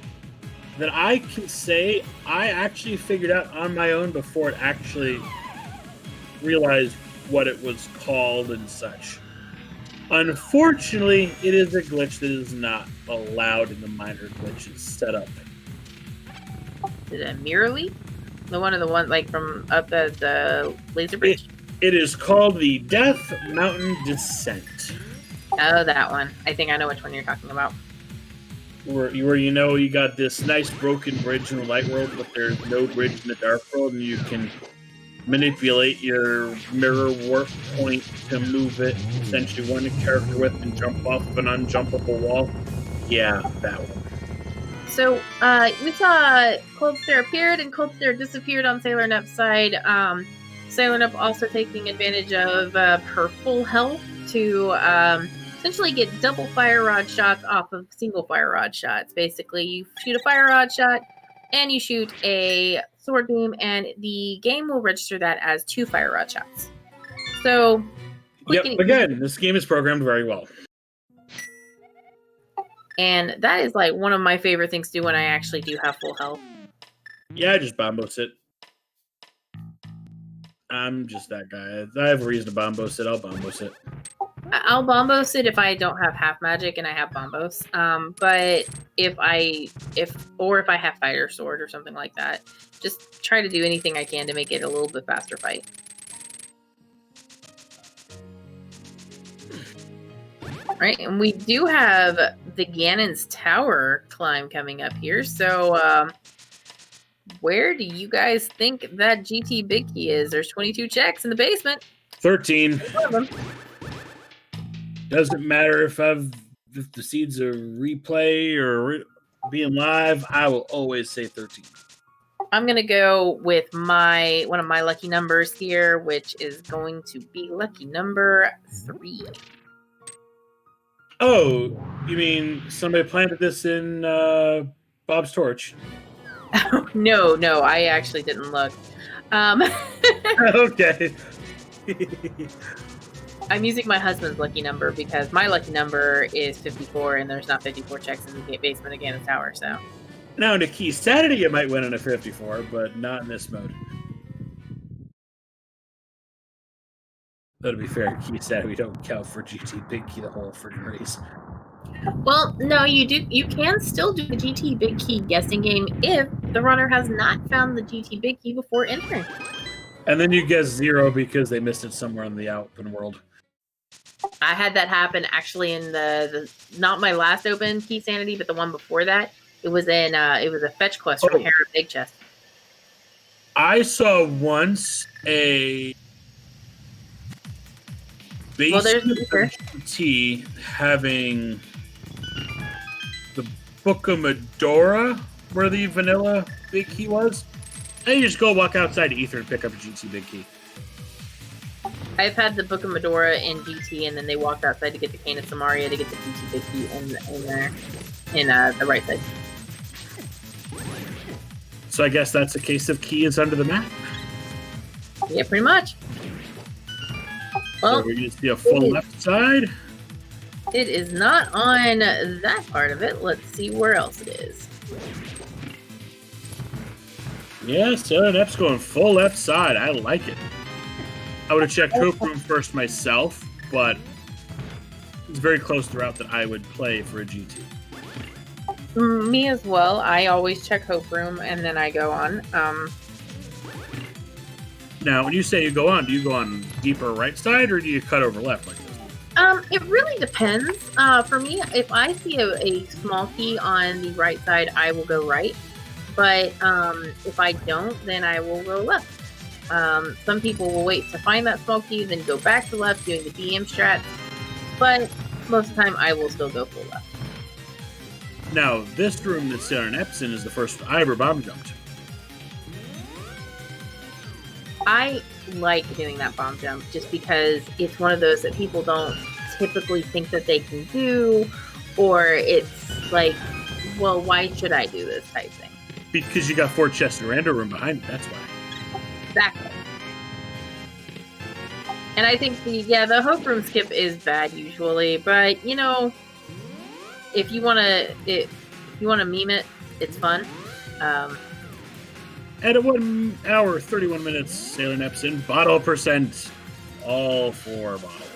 that I can say I actually figured out on my own before it actually realized what it was called and such. Unfortunately, it is a glitch that is not allowed in the minor glitches setup. Is it a mirror leap? The one like from up at the laser bridge? It is called the Death Mountain Descent. Oh, that one. I think I know which one you're talking about. Where you got this nice broken bridge in the light world, but there's no bridge in the dark world, and you can manipulate your mirror warp point to move it essentially one character with and jump off of an unjumpable wall. Yeah, that one. So we saw Cold Stare appeared and Cold Stare disappeared on SailorNep's side. SailorNep also taking advantage of her full health to essentially get double fire rod shots off of single fire rod shots. Basically, you shoot a fire rod shot and you shoot a sword beam, and the game will register that as 2 fire rod shots. So, again, this game is programmed very well. And that is like one of my favorite things to do when I actually do have full health. Yeah, I just bombos it. I'm just that guy. I have a reason to bombos it. I'll bombos it. I'll bombos it if I don't have half magic and I have bombos. But if I have fire sword or something like that, just try to do anything I can to make it a little bit faster fight. All right, and we do have the Ganon's Tower climb coming up here. So Where do you guys think that GT Big Key is? There's 22 checks in the basement. 13. One of them. Doesn't matter if the seeds are replay or being live. I will always say 13. I'm gonna go with one of my lucky numbers here, which is going to be lucky number 3. Oh, you mean somebody planted this in Bob's torch? No, I actually didn't look. Okay. I'm using my husband's lucky number because my lucky number is 54, and there's not 54 checks in the basement again in Tower. So Now in a key Saturday, you might win on a 54, but not in this mode. That'll be fair. Key Saturday, we don't count for GT Big Key the whole freaking race. well, no, you do. You can still do the GT Big Key guessing game if the runner has not found the GT Big Key before entering. And then you guess 0 because they missed it somewhere in the open world. I had that happen actually in the not my last open Key Sanity, but the one before that. It was a fetch quest from Hera Big Chest. I saw once a basement GT having the Book of Medora, where the vanilla Big Key was. And you just go walk outside to Ether and pick up a GT Big Key. I've had the Book of Medora in GT, and then they walked outside to get the Cane of Samaria to get the GT Big Key in the right side. So I guess that's a case of key is under the map. Yeah, pretty much. Well, so we're going to see a full left side. It is not on that part of it. Let's see where else it is. Yeah, SailorNep's going full left side. I like it. I would have checked Hope Room first myself, but it's very close to the route that I would play for a GT. Me as well. I always check Hope Room and then I go on. Now, when you say you go on, do you go on deeper right side or do you cut over left like this? It really depends. For me, if I see a small key on the right side, I will go right. But if I don't, then I will go left. Some people will wait to find that small key, then go back to left doing the DM strats. But most of the time, I will still go full left. Now, this room that SailorNep's in is the first I ever bomb jumped. I like doing that bomb jump just because it's one of those that people don't typically think that they can do, or it's like, well, why should I do this type thing? Because you got 4 chests in random room behind it, that's why. Exactly. And I think the Hope Room skip is bad usually, but if you wanna meme it, it's fun. At 1 hour, 31 minutes, SailorNep's in bottle percent. All 4 bottles.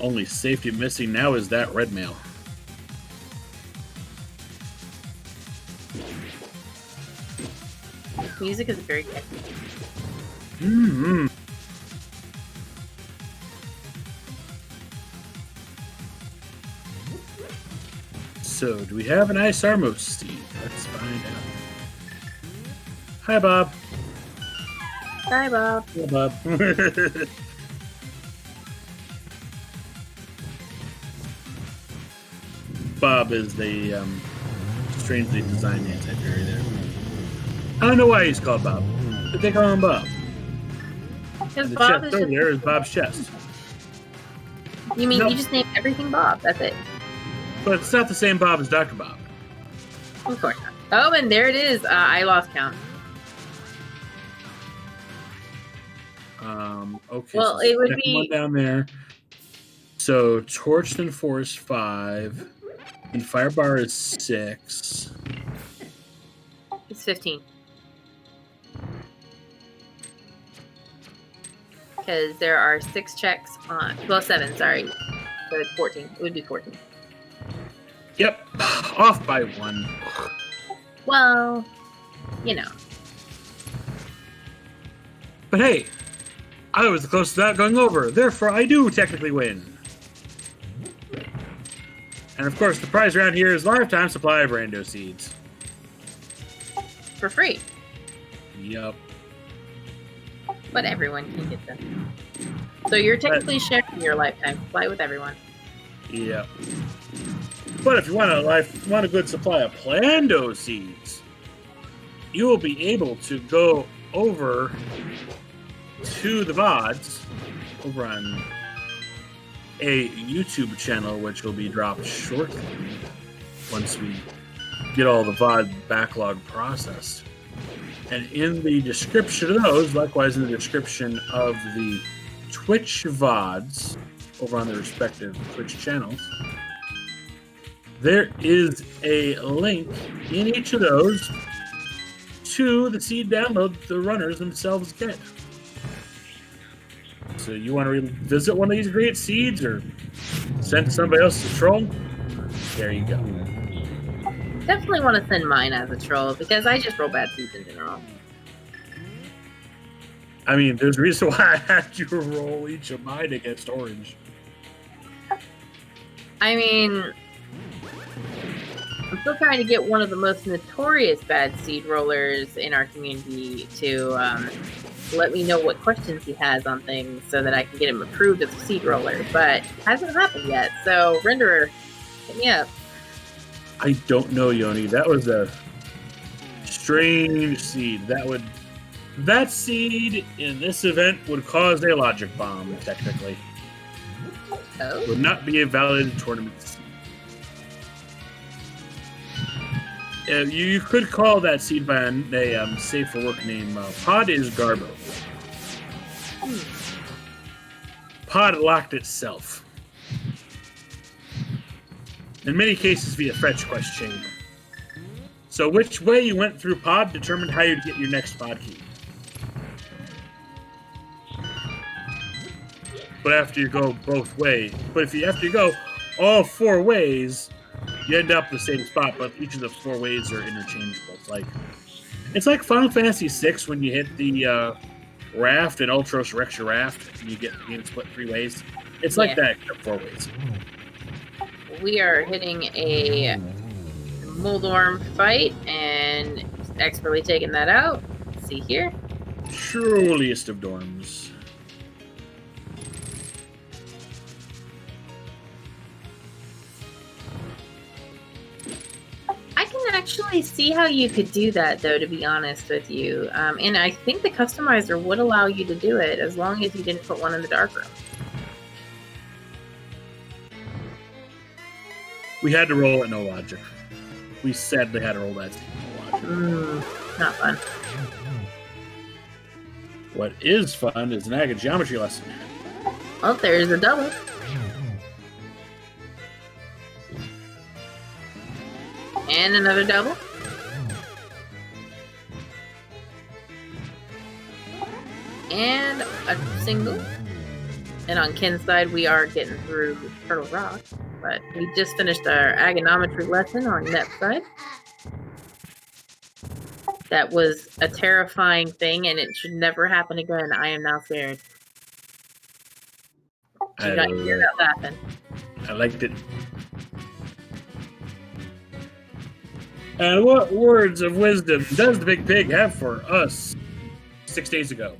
Only safety missing now is that red mail. Music is very catchy. Mm-hmm. So, do we have an Ice Armor Steve? Let's find out. Hi, Bob. Hi, Bob. Hi, Bob. Bob is the strangely designed anti-fairy there. I don't know why he's called Bob, but they call him Bob. Because The Bob chest is over there is Bob's chest. You mean No. you just named everything Bob? That's it. But it's not the same Bob as Dr. Bob. Of course not. Oh, and there it is. I lost count. Okay. Well, so it would second be- one down there. So Torched and Force 5, and Firebar is 6. It's 15. Because there are 6 checks on. Well, 7. Sorry. So it's 14. It would be 14. Yep, off by 1. Well, But hey, I was the closest without going over. Therefore, I do technically win. And of course, the prize around here is lifetime supply of rando seeds. For free. Yup. But everyone can get them. So you're technically sharing your lifetime supply with everyone. Yep. But if you want a good supply of Plando seeds, you will be able to go over to the VODs over on a YouTube channel, which will be dropped shortly once we get all the VOD backlog processed. And in the description of those, likewise in the description of the Twitch VODs over on the respective Twitch channels, there is a link in each of those to the seed download the runners themselves get. So you want to revisit one of these great seeds or send somebody else to troll? There you go. Definitely want to send mine as a troll because I just roll bad seeds in general. I mean, there's a reason why I had you roll each of mine against orange. I mean, I'm still trying to get one of the most notorious bad seed rollers in our community to let me know what questions he has on things so that I can get him approved as a seed roller, but hasn't happened yet. So, Renderer, hit me up. I don't know, Yoni. That was a strange seed. That seed in this event would cause a logic bomb, technically. Oh. Would not be a valid tournament seed. You could call that seed by a safe for work name. Pod is Garbo. Pod locked itself. In many cases via fetch quest chain. So which way you went through Pod determined how you'd get your next Pod key. But after you go both ways, after you go all four ways, you end up the same spot, but each of the four ways are interchangeable. It's like Final Fantasy VI when you hit the raft and Ultros wrecks your raft and you get the game split 3 ways. It's like that, except 4 ways. We are hitting a Moldorm fight and expertly taking that out. Let's see here. Truliest of dorms. I can actually see how you could do that, though, to be honest with you. And I think the customizer would allow you to do it as long as you didn't put one in the darkroom. We had to roll it no logic. We said they had to roll that no logic. Not fun. What is fun is an ag geometry lesson. Well, there's a double. And another double. And a single. And on Ken's side, we are getting through Turtle Rock. But we just finished our agonometry lesson on Nep's side. That was a terrifying thing, and it should never happen again. I am now scared. You got to hear that laughing. I liked it. And what words of wisdom does the big pig have for us 6 days ago?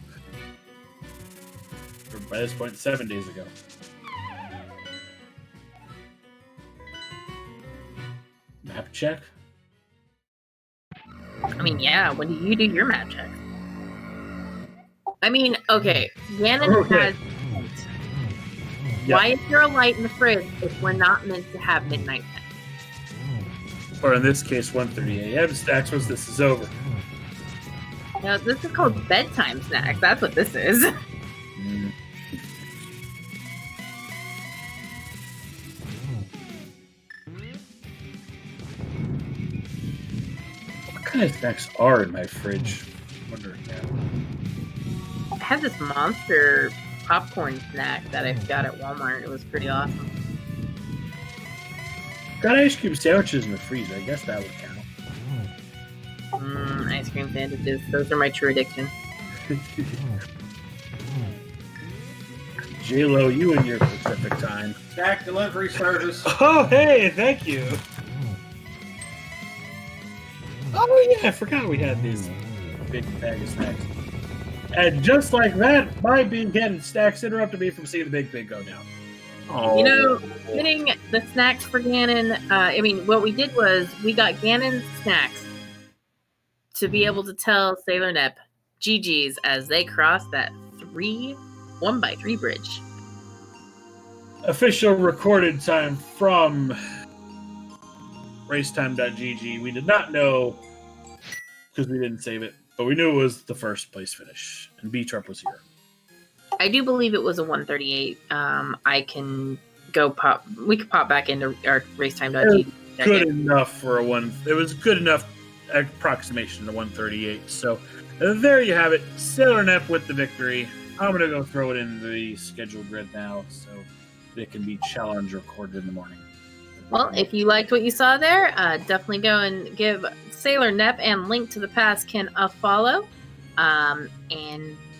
Or by this point, 7 days ago. Map check? I mean, yeah, when do you do your map check? I mean, okay, Ganon has... Yeah. Why is there a light in the fridge if we're not meant to have midnight time? Or in this case, 1:30 a.m. Stacks once this is over. Now, this is called bedtime snacks. That's what this is. What kind of snacks are in my fridge? I'm wondering now. I had this monster popcorn snack that I got at Walmart. It was pretty awesome. Got ice cream sandwiches in the freezer. I guess that would count. Ice cream sandwiches. Those are my true addiction. J-Lo, you and your Pacific time. Snack delivery service. Oh, hey, thank you. Oh, yeah, I forgot we had this big bag of snacks. And just like that, my being getting snacks interrupted me from seeing the big pig go down. Oh. You know, getting the snacks for Ganon, what we did was we got Ganon's snacks to be able to tell SailorNep GG's as they cross that 1x3 bridge. Official recorded time from racetime.gg. We did not know because we didn't save it, but we knew it was the first place finish, and B-Trup was here. I do believe it was a 138. I can go pop. We could pop back into our racetime.gg. Good enough for a one. It was good enough approximation to 138. So there you have it. SailorNep with the victory. I'm going to go throw it in the schedule grid now so it can be challenge recorded in the morning. Well, if you liked what you saw there, definitely go and give SailorNep and Linktothepastken a follow. I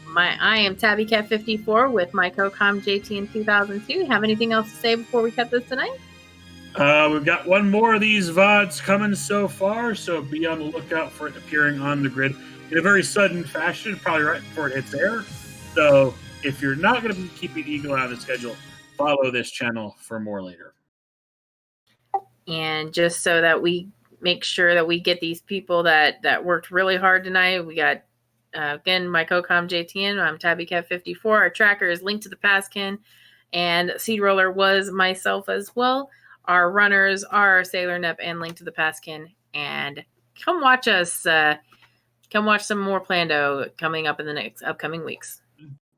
am TabbyCat54 with my co-com JT in 2002. Have anything else to say before we cut this tonight? We've got one more of these VODs coming so far, so be on the lookout for it appearing on the grid in a very sudden fashion, probably right before it hits air. So if you're not going to be keeping eagle eye on the schedule, follow this channel for more later. And just so that we make sure that we get these people that worked really hard tonight, we got, again, my co-com JTN, I'm TabbyCat54. Our tracker is Linktothepastken, and Seed Roller was myself as well. Our runners are SailorNep and Linktothepastken. And come watch us. Come watch some more Plando coming up in the next upcoming weeks.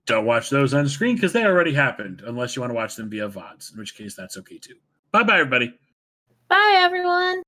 Don't watch those on screen because they already happened, unless you want to watch them via VODs, in which case that's okay too. Bye-bye, everybody. Bye, everyone.